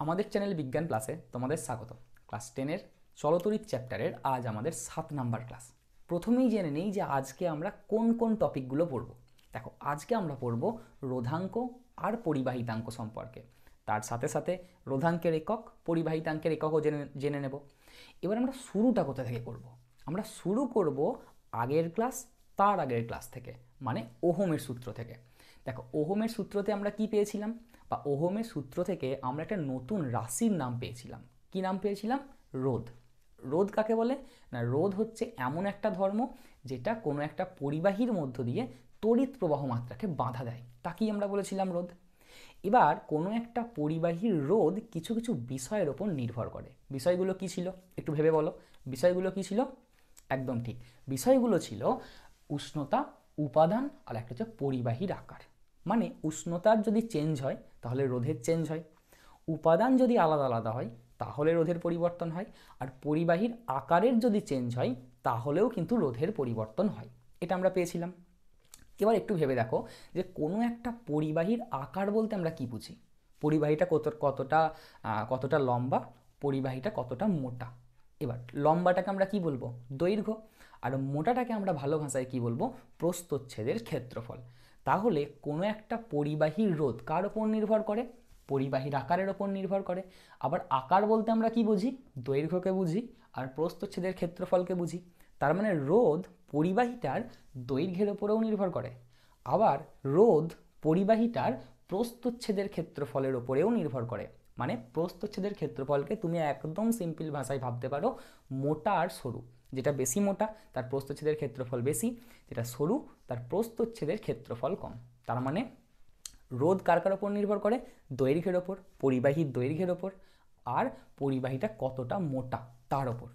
আমাদের চ্যানেল বিজ্ঞান প্লাসে তোমাদের স্বাগত। ক্লাস 10-এর চলতরিৎ চ্যাপ্টারের আজ আমাদের 7 নাম্বার ক্লাস। প্রথমেই জেনে নেই যে আজকে আমরা কোন কোন টপিকগুলো পড়ব। দেখো, আজকে আমরা পড়ব রোধাঙ্ক আর পরিবাহিতাঙ্ক সম্পর্কে। তার সাথে সাথে রোধাঙ্কের একক, পরিবাহিতাঙ্কের এককও জেনে নেব। এবার আমরা শুরুটা কোথা থেকে করব? আমরা শুরু করব আগের ক্লাস, তার আগের ক্লাস থেকে, মানে ওহমের সূত্র থেকে। দেখো, ওহমের সূত্রতে আমরা কি পেয়েছিলাম, বা ওহমের সূত্র থেকে আমরা একটা নতুন রাশির নাম পেয়েছিলাম। কি নাম পেয়েছিলাম? রোধ। রোধ কাকে বলে? না, রোধ হচ্ছে এমন একটা ধর্ম যেটা কোনো একটা পরিবাহীর মধ্য দিয়ে তড়িৎ প্রবাহ মাত্রাকে বাধা দেয়, তাকেই আমরা বলেছিলাম রোধ। এবার কোনো একটা পরিবাহীর রোধ কিছু কিছু বিষয়ের ওপর নির্ভর করে। বিষয়গুলো কি ছিল একটু ভেবে বলো। বিষয়গুলো কি ছিল? একদম ঠিক, বিষয়গুলো ছিল উষ্ণতা, উপাদান, আর একটা হচ্ছে পরিবাহীর আকার। মানে উষ্ণতার যদি চেঞ্জ হয় তাহলে রোধের চেঞ্জ হয়, উপাদান যদি আলাদা আলাদা হয় তাহলে রোধের পরিবর্তন হয়, আর পরিবাহীর আকারের যদি চেঞ্জ হয় তাহলেও কিন্তু রোধের পরিবর্তন হয়। এটা আমরা পেয়েছিলাম। এবার একটু ভেবে দেখো যে কোনো একটা পরিবাহীর আকার বলতে আমরা কি বুঝি? পরিবাহীটা কতটা কতটা লম্বা, পরিবাহীটা কতটা মোটা। এবার লম্বাটাকে আমরা কি বলবো? দৈর্ঘ্য। আর মোটাটাকে আমরা ভালো ভাষায় কি বলবো? প্রস্থচ্ছেদের ক্ষেত্রফল। তাহলে কোনো একটা পরিবাহীর রোধ কার ওপর নির্ভর করে? পরিবাহীর আকারের ওপর নির্ভর করে। আবার আকার বলতে আমরা কি বুঝি? দৈর্ঘ্যকে বুঝি, আর প্রস্থচ্ছেদের ক্ষেত্রফলকে বুঝি। তার মানে রোধ পরিবাহীটার দৈর্ঘ্যের ওপরেও নির্ভর করে, আবার রোধ পরিবাহীটার প্রস্থচ্ছেদের ক্ষেত্রফলের ওপরেও নির্ভর করে। মানে প্রস্থচ্ছেদের ক্ষেত্রফলকে তুমি একদম সিম্পল ভাষায় ভাবতে পারো মোটা আর সরু। যেটা বেশি মোটা তার প্রস্থচ্ছেদের ক্ষেত্রফল বেশি, যেটা সরু তার প্রস্থচ্ছেদের ক্ষেত্রফল কম। তার মানে রোধ কার কার ওপর নির্ভর করে? দৈর্ঘ্যের ওপর, পরিবাহীর দৈর্ঘ্যের ওপর, আর পরিবাহীটা কতটা মোটা তার ওপর।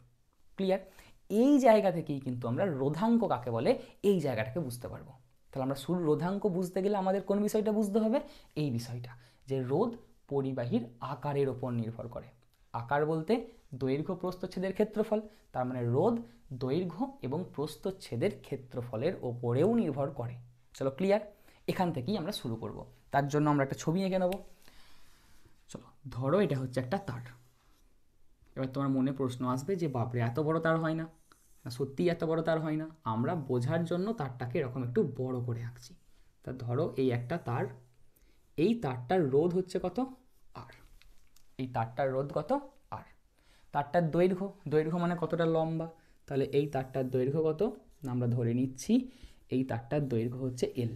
ক্লিয়ার? এই জায়গা থেকেই কিন্তু আমরা রোধাঙ্ক কাকে বলে এই জায়গাটাকে বুঝতে পারবো। তাহলে আমরা শুরু রোধাঙ্ক বুঝতে গেলে আমাদের কোন বিষয়টা বুঝতে হবে? এই বিষয়টা, যে রোধ পরিবাহীর আকারের ওপর নির্ভর করে। আকার বলতে দৈর্ঘ্য প্রস্থচ্ছেদের ক্ষেত্রফল, তার মানে রোধ দৈর্ঘ্য এবং প্রস্থচ্ছেদের ক্ষেত্রফলের ওপরেও নির্ভর করে। চলো ক্লিয়ার? এখান থেকেই আমরা শুরু করব। তার জন্য আমরা একটা ছবি এঁকে নেব। চলো, ধরো এটা হচ্ছে একটা তার। এবার তোমার মনে প্রশ্ন আসবে যে বাপরে, এত বড় তার হয় না? সত্যিই এত বড় তার হয় না। আমরা বোঝার জন্য তারটাকে এরকম একটু বড় করে আঁকছি। তা ধরো এই একটা তার, এই তারটার রোধ হচ্ছে কত? আর। এই তারটার রোধ কত? আর। তারটার দৈর্ঘ্য, দৈর্ঘ্য মানে কতটা লম্বা, তাহলে এই তারটার দৈর্ঘ্য কত? আমরা ধরে নিচ্ছি এই তারটার দৈর্ঘ্য হচ্ছে এল।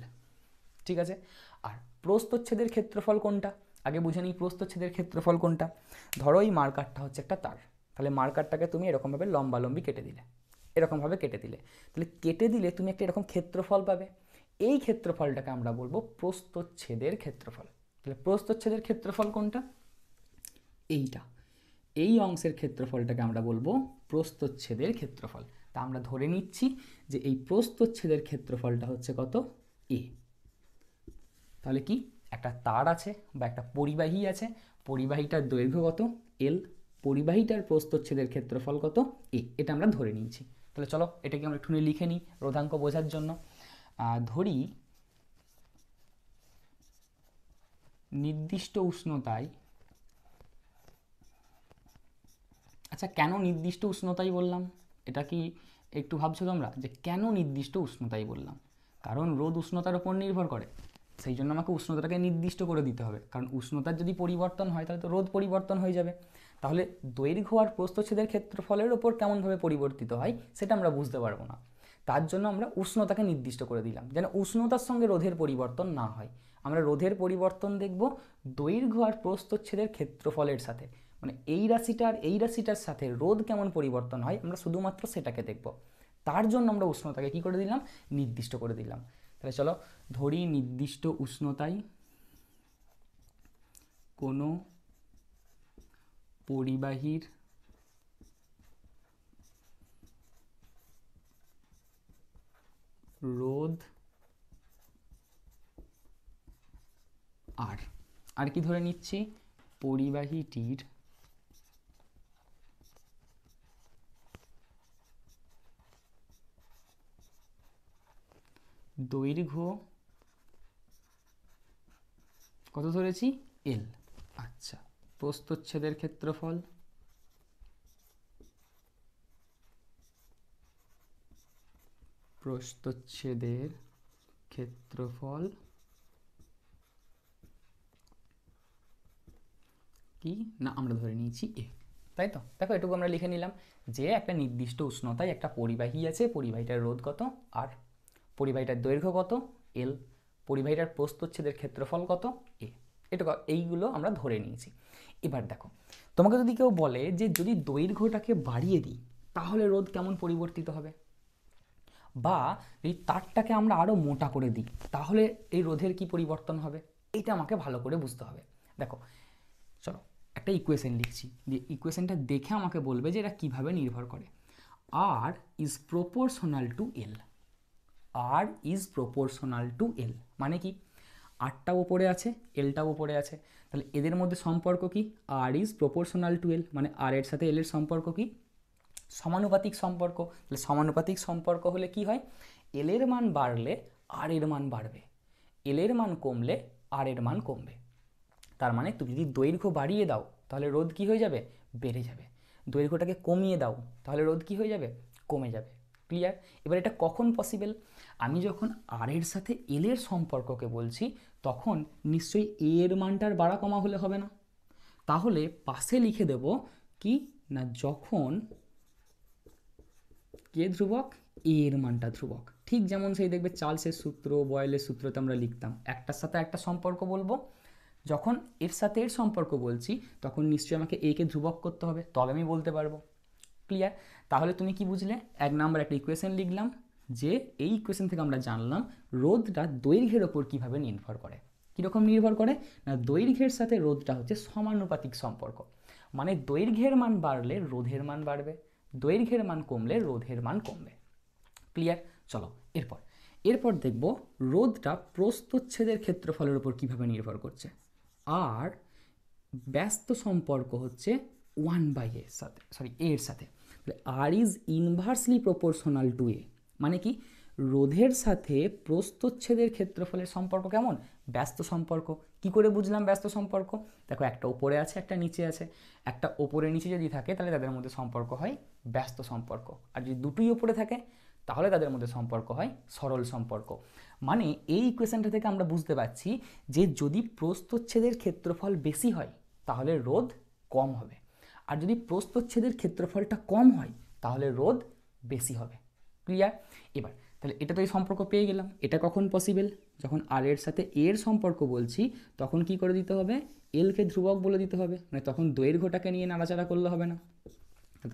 ঠিক আছে? আর প্রস্থচ্ছেদের ক্ষেত্রফল কোনটা? আগে বুঝে নিই প্রস্থচ্ছেদের ক্ষেত্রফল কোনটা। ধরো এই মার্কারটা হচ্ছে একটা তার, তাহলে মার্কারটাকে তুমি এরকমভাবে লম্বালম্বি কেটে দিলে, এরকমভাবে কেটে দিলে, তাহলে কেটে দিলে তুমি একটা এরকম ক্ষেত্রফল পাবে। এই ক্ষেত্রফলটাকে আমরা বলবো প্রস্থচ্ছেদের ক্ষেত্রফল। তাহলে প্রস্থচ্ছেদের ক্ষেত্রফল কোনটা? এইটা। এই অংশের ক্ষেত্রফলটাকে আমরা বলবো প্রস্থচ্ছেদের ক্ষেত্রফল। তা আমরা ধরে নিচ্ছি যে এই প্রস্থচ্ছেদের ক্ষেত্রফলটা হচ্ছে কত? এ। তাহলে কি, একটা তার আছে বা একটা পরিবাহী আছে, পরিবাহীটার দৈর্ঘ্য কত? এল, পরিবাহীটার প্রস্থচ্ছেদের ক্ষেত্রফল কত? এ। এটা আমরা ধরে নিয়েছি। তাহলে চলো এটাকে আমরা একটু লিখে নিই রোধাঙ্ক বোঝার জন্য। ধরি নির্দিষ্ট উষ্ণতায়, আচ্ছা কেন নির্দিষ্ট উষ্ণতায় বললাম? এটা কি একটু ভাবছো তোমরা যে কেন নির্দিষ্ট উষ্ণতায় বললাম? কারণ রোধ উষ্ণতার উপর নির্ভর করে, সেই জন্য আমাকে উষ্ণতাটাকে নির্দিষ্ট করে দিতে হবে। কারণ উষ্ণতার যদি পরিবর্তন হয় তাহলে তো রোধ পরিবর্তন হয়ে যাবে। তাহলে দৈর্ঘ্য আর প্রস্থচ্ছেদের ক্ষেত্রফলের ওপর কেমনভাবে পরিবর্তিত হয় সেটা আমরা বুঝতে পারবো না। তার জন্য আমরা উষ্ণতাকে নির্দিষ্ট করে দিলাম, যেন উষ্ণতার সঙ্গে রোধের পরিবর্তন না হয়। আমরা রোধের পরিবর্তন দেখব দৈর্ঘ্য আর প্রস্থচ্ছেদের ক্ষেত্রফলের সাথে, মানে এই রাশিটার এই রাশিটার সাথে রোধ কেমন পরিবর্তন হয় আমরা শুধুমাত্র সেটাকে দেখব। তার জন্য আমরা উষ্ণতাকে কি করে দিলাম? নির্দিষ্ট করে দিলাম। তাহলে চলো ধরি নির্দিষ্ট উষ্ণতায় কোনো পরিবাহীর রোধ আর। আর কি ধরে নিচ্ছি? পরিবাহীটির দৈর্ঘ্য কত ধরেছি? এল। আচ্ছা, প্রস্থচ্ছেদের ক্ষেত্রফল, প্রস্থচ্ছেদের ক্ষেত্রফল কি না আমরা ধরে নিয়েছি এ, তাই তো। দেখো এটুকু আমরা লিখে নিলাম যে একটা নির্দিষ্ট উষ্ণতায় একটা পরিবাহী আছে, পরিবাহীটার রোধ কত আর, পরিবাহীটার দৈর্ঘ্য কত এল, পরিবাহীটার প্রস্থচ্ছেদের ক্ষেত্রফল কত এ, এটুকু এইগুলো আমরা ধরে নিয়েছি। এবার দেখো তোমাকে যদি কেউ বলে যে যদি দৈর্ঘ্যটাকে বাড়িয়ে দিই তাহলে রোধ কেমন পরিবর্তিত হবে, বা এই তারটাকে আমরা আরও মোটা করে দিই তাহলে এই রোধের কি পরিবর্তন হবে, এটা আমাকে ভালো করে বুঝতে হবে। দেখো চলো একটা ইকুয়েশন লিখছি, দিয়ে ইকুয়েশনটা দেখে আমাকে বলবে যে এটা কীভাবে নির্ভর করে। R is proportional to L, R is proportional to L মানে কি, আরটাও ওপরে আছে এলটাও ওপরে আছে, তাহলে এদের মধ্যে সম্পর্ক কি, আর ইজ প্রপোর্শনাল টু এল মানে আর এর সাথে এল এর সম্পর্ক কি, সমানুপাতিক সম্পর্ক। তাহলে সমানুপাতিক সম্পর্ক হলে কি হয়, এল এর মান বাড়লে আর এর মান বাড়বে, এল এর মান কমলে আর এর মান কমবে। তার মানে তুমি যদি দৈর্ঘ্য বাড়িয়ে দাও তাহলে রোধ কি হয়ে যাবে, বেড়ে যাবে, দৈর্ঘ্যটাকে কমিয়ে দাও তাহলে রোধ কি হয়ে যাবে, কমে যাবে। ক্লিয়ার? এবার এটা কখন পসিবল, আমি যখন আর এর সাথে এল এর সম্পর্ককে বলছি তখন নিশ্চয়ই এ এর মানটার বাড়া কমা হলে হবে না, তাহলে পাশে লিখে দেব কি না যখন কে ধ্রুবক এ এর মানটা ধ্রুবক, ঠিক যেমন সেই দেখবে চার্লসের সূত্র বয়েলের সূত্রতে আমরা লিখতাম একটার সাথে একটা সম্পর্ক বলবো, যখন এর সাথে এর সম্পর্ক বলছি তখন নিশ্চয়ই আমাকে এ কে ধ্রুবক করতে হবে তবে আমি বলতে পারবো। ক্লিয়ার? তাহলে তুমি কি বুঝলে, এক নাম্বার একটা ইকুয়েশন লিখলাম যে এই ইকুয়েশন থেকে আমরা জানলাম রোধটা দৈর্ঘ্যের ওপর কীভাবে নির্ভর করে। কীরকম নির্ভর করে না, দৈর্ঘ্যের সাথে রোধটা হচ্ছে সমানুপাতিক সম্পর্ক, মানে দৈর্ঘ্যের মান বাড়লে রোধের মান বাড়বে, দৈর্ঘ্যের মান কমলে রোধের মান কমবে। ক্লিয়ার? চলো এরপর দেখব রোধটা প্রস্থচ্ছেদের ক্ষেত্রফলের উপর কীভাবে নির্ভর করছে। আর ব্যস্ত সম্পর্ক হচ্ছে 1/a এর সাথে, এ এর সাথে, আর ইজ ইনভার্সলি প্রপোর্শনাল টু এ মানে কি, রোধের সাথে প্রস্থচ্ছেদের ক্ষেত্রফলের সম্পর্ক কেমন, ব্যস্ত সম্পর্ক। কি করে বুঝলাম ব্যস্ত সম্পর্ক, দেখো একটা ওপরে আছে একটা নিচে আছে, একটা ওপরে নিচে যদি থাকে তাহলে তাদের মধ্যে সম্পর্ক হয় ব্যস্ত সম্পর্ক, আর যদি দুটোই ওপরে থাকে তাহলে তাদের মধ্যে সম্পর্ক হয় সরল সম্পর্ক। মানে এই ইকুয়েশনটা থেকে আমরা বুঝতে পারছি যে যদি প্রস্থচ্ছেদের ক্ষেত্রফল বেশি হয় তাহলে রোধ কম হবে, আর যদি প্রস্থচ্ছেদের ক্ষেত্রফলটা কম হয় তাহলে রোধ বেশি হবে। ক্লিয়ার? এবার তাহলে এটা তো এই সম্পর্ক পেয়ে গেলাম, এটা কখন পসিবল, যখন আর এর সাথে এর সম্পর্ক বলছি তখন কি করে দিতে হবে, এলকে ধ্রুবক বলে দিতে হবে, মানে তখন দৈর্ঘ্যটাকে নিয়ে নাড়াচাড়া করলে হবে না,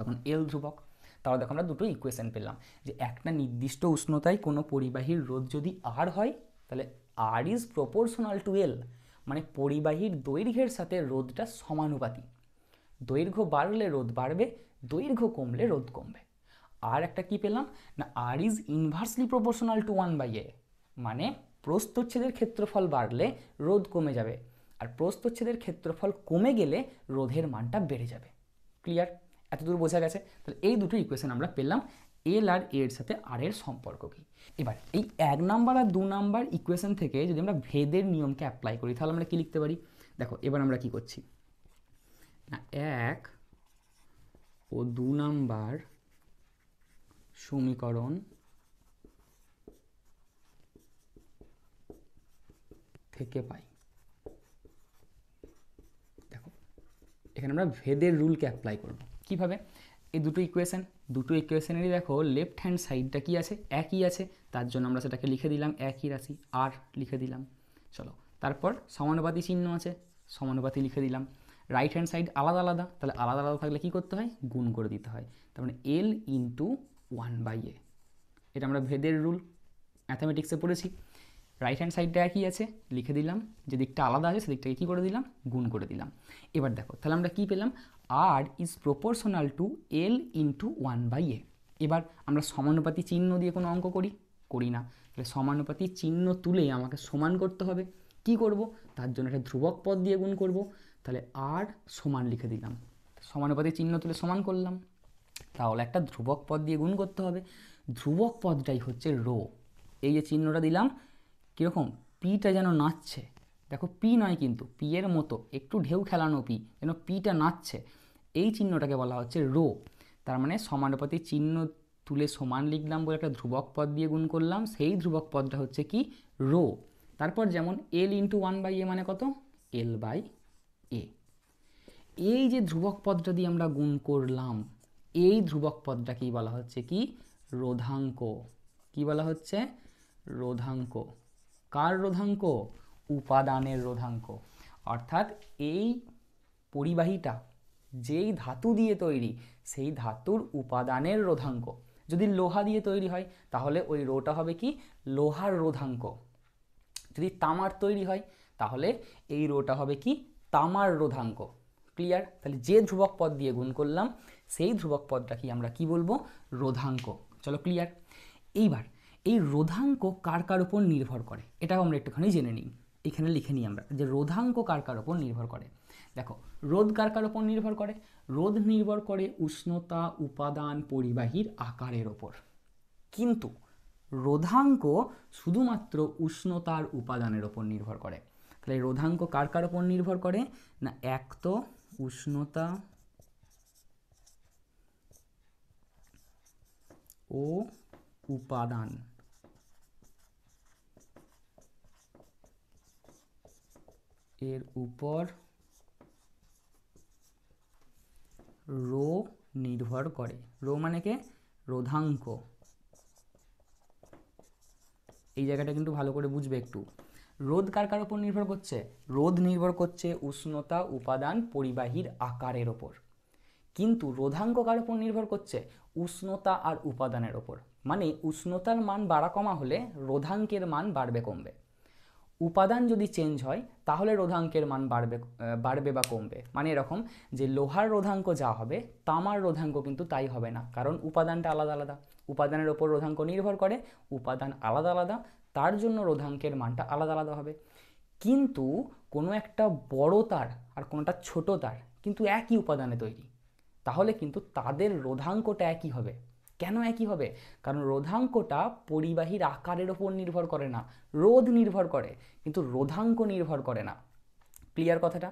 তখন এল ধ্রুবক। তাহলে দেখো আমরা দুটো ইকুয়েশন পেলাম যে একটা নির্দিষ্ট উষ্ণতায় কোনো পরিবাহীর রোধ যদি আর হয় তাহলে আর ইজ প্রপোর্শনাল টু এল মানে পরিবাহীর দৈর্ঘ্যের সাথে রোধটা সমানুপাতিক, দৈর্ঘ্য বাড়লে রোধ বাড়বে, দৈর্ঘ্য কমলে রোধ কমবে। আর একটা কি পেলাম না, R is inversely proportional to 1/a মানে প্রস্থচ্ছেদের ক্ষেত্রফল বাড়লে রোধ কমে যাবে, আর প্রস্থচ্ছেদের ক্ষেত্রফল কমে গেলে রোধের মানটা বেড়ে যাবে। ক্লিয়ার? এতদূর বোঝা গেছে? তাহলে এই দুটো ইকুয়েশন আমরা পেলাম, এল আর এর সাথে আর এর সম্পর্ক কি। এবার এই 1 নাম্বার আর 2 নাম্বার ইকুয়েশন থেকে যদি আমরা ভেদের নিয়মকে অ্যাপ্লাই করি তাহলে আমরা কি লিখতে পারি, দেখো এবার আমরা কি করছি না, 1 ও 2 নাম্বার সমীকরণ থেকে পাই। দেখো এখানে আমরা ভেদের রুলকে অ্যাপ্লাই করব কিভাবে, এই দুটো ইকুয়েশনেরই দেখো লেফট হ্যান্ড সাইডটা কি আছে, একই আছে, তার জন্য আমরা সেটাকে লিখে দিলাম একই রাশি আর লিখে দিলাম। চলো তারপর সমানুপাতি চিহ্ন আছে, সমানুপাতি লিখে দিলাম, রাইট হ্যান্ড সাইড আলাদা আলাদা, তাহলে আলাদা আলাদা থাকলে কী করতে হয়, গুণ করে দিতে হয়, তার মানে এল ইন্টু 1/a, এটা আমরা ভেদের রুল ম্যাথামেটিক্সে পড়েছি। রাইট হ্যান্ড সাইডটা একই আছে, লিখে দিলাম, যে দিকটা আলাদা আছে সেদিকটাকে কী করে দিলাম, গুণ করে দিলাম। এবার দেখো তাহলে আমরা কী পেলাম, R is proportional to L into 1/a। এবার আমরা সমানুপাতি চিহ্ন দিয়ে কোনো অঙ্ক করি না, তাহলে সমানুপাতি চিহ্ন তুলেই আমাকে সমান করতে হবে। কি করব, তার জন্য একটা ধ্রুবক পদ দিয়ে গুণ করব, তাহলে আর সমান লিখে দিলাম, সমানুপাতি চিহ্ন তুলে সমান করলাম, তাহলে একটা ধ্রুবক পদ দিয়ে গুণ করতে হবে, ধ্রুবক পদটাই হচ্ছে রো। এই যে চিহ্নটা দিলাম কীরকম, পিটা যেন নাচছে, দেখো পি নয় কিন্তু পি এর মতো একটু ঢেউ খেলানো পি, যেন পিটা নাচছে, এই চিহ্নটাকে বলা হচ্ছে রো। তার মানে সমানুপাতিক চিহ্ন তুলে সমান লিখলাম বলে একটা ধ্রুবক পদ দিয়ে গুণ করলাম, সেই ধ্রুবক পদটা হচ্ছে কি রো। তারপর যেমন এল ইন্টু 1/a মানে কত, L/a। এই যে ধ্রুবক পদটা দিয়ে আমরা গুণ করলাম, এই ধ্রুবক পদটাকেই বলা হচ্ছে কি রোধাঙ্ক। কি বলা হচ্ছে, রোধাঙ্ক। কার রোধাঙ্ক, উপাদানের রোধাঙ্ক। অর্থাৎ এই পরিবাহীটা যেই ধাতু দিয়ে তৈরি, সেই ধাতুর উপাদানের রোধাঙ্ক। যদি লোহা দিয়ে তৈরি হয় তাহলে ওই রোটা হবে কি লোহার রোধাঙ্ক। যদি তামার তৈরি হয় তাহলে এই রোটা হবে কি তামার রোধাঙ্ক। ক্লিয়ার? তাহলে যে ধ্রুবক পদ দিয়ে গুণ করলাম সেই ধ্রুবক পদটাকে আমরা কি বলবো, রোধাঙ্ক। চলো ক্লিয়ার। এইবার এই রোধাঙ্ক কার কার উপর নির্ভর করে এটাও আমরা একটুখানি জেনে নিই। এখানে লিখে নিই আমরা যে রোধাঙ্ক কার কার উপর নির্ভর করে। দেখো রোধ কার কার উপর নির্ভর করে, রোধ নির্ভর করে উষ্ণতা, উপাদান, পরিবাহীর আকারের ওপর। কিন্তু রোধাঙ্ক শুধুমাত্র উষ্ণতার উপাদানের ওপর নির্ভর করে। তাহলে রোধাঙ্ক কার কার ওপর নির্ভর করে না, এক তো উষ্ণতা ও উপাদান এর উপর রো নির্ভর করে। রো মানে কে, রোধাঙ্ক। এই জায়গাটা কিন্তু ভালো করে বুঝবে একটু। রোধ কার কার উপর নির্ভর করছে, রোধ নির্ভর করছে উষ্ণতা, উপাদান, পরিবাহীর আকারের ওপর। কিন্তু রোধাঙ্ক কার উপর নির্ভর করছে, উষ্ণতা আর উপাদানের ওপর। মানে উষ্ণতার মান বাড়া কমা হলে রোধাঙ্কের মান বাড়বে কমবে। উপাদান যদি চেঞ্জ হয় তাহলে রোধাঙ্কের মান বাড়বে বা কমবে। মানে এরকম যে লোহার রোধাঙ্ক যা হবে তামার রোধাঙ্ক কিন্তু তাই হবে না, কারণ উপাদানটা আলাদা আলাদা। উপাদানের ওপর রোধাঙ্ক নির্ভর করে, উপাদান আলাদা আলাদা, তার জন্য রোধাঙ্কের মানটা আলাদা আলাদা হবে। কিন্তু কোনো একটা বড় তার আর কোনোটা ছোট তার কিন্তু একই উপাদানে তৈরি, তাহলে কিন্তু তাদের রোধাঙ্কটা একই হবে। কেন একই হবে, কারণ রোধাঙ্কটা পরিবাহীর আকারের ওপর নির্ভর করে না, রোধ নির্ভর করে, কিন্তু রোধাঙ্ক নির্ভর করে না। ক্লিয়ার কথাটা?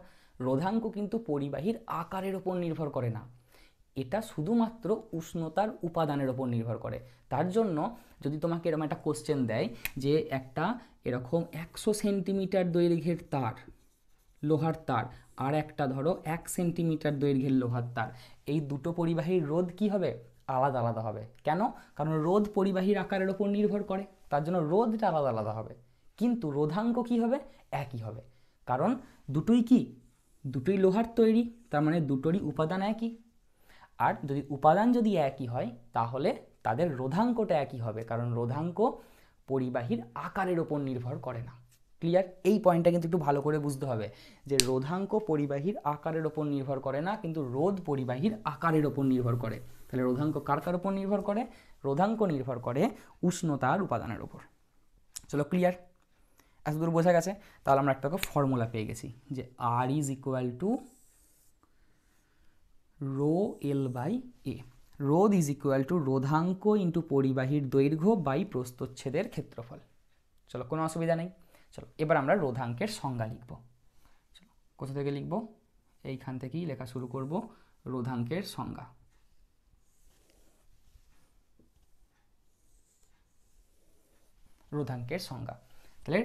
রোধাঙ্ক কিন্তু পরিবাহীর আকারের ওপর নির্ভর করে না, এটা শুধুমাত্র উষ্ণতার উপাদানের ওপর নির্ভর করে। তার জন্য যদি তোমাকে এরকম একটা কোশ্চেন দেয় যে একটা এরকম 100 সেন্টিমিটার দৈর্ঘ্যের তার, লোহার তার, আর একটা ধরো 1 সেন্টিমিটার দৈর্ঘ্যের লোহার তার, এই দুটো পরিবাহীর রোধ কি হবে, আলাদা আলাদা হবে। কেন, কারণ রোধ পরিবাহীর আকারের ওপর নির্ভর করে, তার জন্য রোধটা আলাদা আলাদা হবে। কিন্তু রোধাঙ্ক কি হবে, একই হবে। কারণ দুটোই কি, দুটোই লোহার তৈরি, তার মানে দুটোরই উপাদান একই। আর যদি উপাদান যদি একই হয় তাহলে তাদের রোধাঙ্কটা একই হবে, কারণ রোধাঙ্ক পরিবাহীর আকারের ওপর নির্ভর করে না। ক্লিয়ার? এই পয়েন্টটা কিন্তু একটু ভালো করে বুঝতে হবে যে রোধাঙ্ক পরিবাহীর আকারের ওপর নির্ভর করে না, কিন্তু রোধ পরিবাহীর আকারের ওপর নির্ভর করে। তাহলে রোধাঙ্ক কার কার ওপর নির্ভর করে, রোধাঙ্ক নির্ভর করে উষ্ণতা আর উপাদানের ওপর। চলো ক্লিয়ার? এতদূর বোঝা গেছে? তাহলে আমরা একটা ফর্মুলা পেয়ে গেছি যে R is equal to rho L by A. রোধ ইজ ইকুয়াল টু রোধাঙ্ক ইন্টু পরিবাহীর দৈর্ঘ্য বাই প্রস্থচ্ছেদের ক্ষেত্রফল। চলো কোনো অসুবিধা নেই। চলো এবার আমরা রোধাঙ্কের সংজ্ঞা লিখব। চলো কোথা থেকে লিখব, এইখান থেকেই লেখা শুরু করব। রোধাঙ্কের সংজ্ঞা, রোধাঙ্কের সংজ্ঞা। তাহলে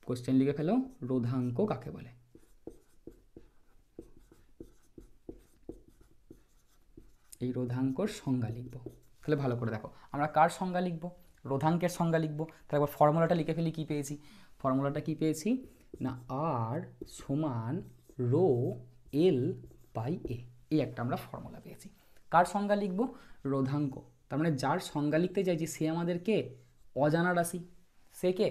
কোশ্চেন লিখে ফেলো, রোধাঙ্ক কাকে বলে। এই রোধাঙ্কর সংজ্ঞা লিখব। তাহলে ভালো করে দেখো, আমরা কার সংজ্ঞা লিখব, রোধাঙ্কের সংজ্ঞা লিখব। তাহলে একবার ফর্মুলাটা লিখে ফেলি। কি পেয়েছি, ফর্মুলাটা কি পেয়েছি না, আর সমান রো এল বাই এ, এই একটা আমরা ফর্মুলা পেয়েছি। কার সংজ্ঞা লিখব, রোধাঙ্ক। তার মানে যার সংজ্ঞা লিখতে চাইছি সে আমাদেরকে অজানা রাশি, সে কে,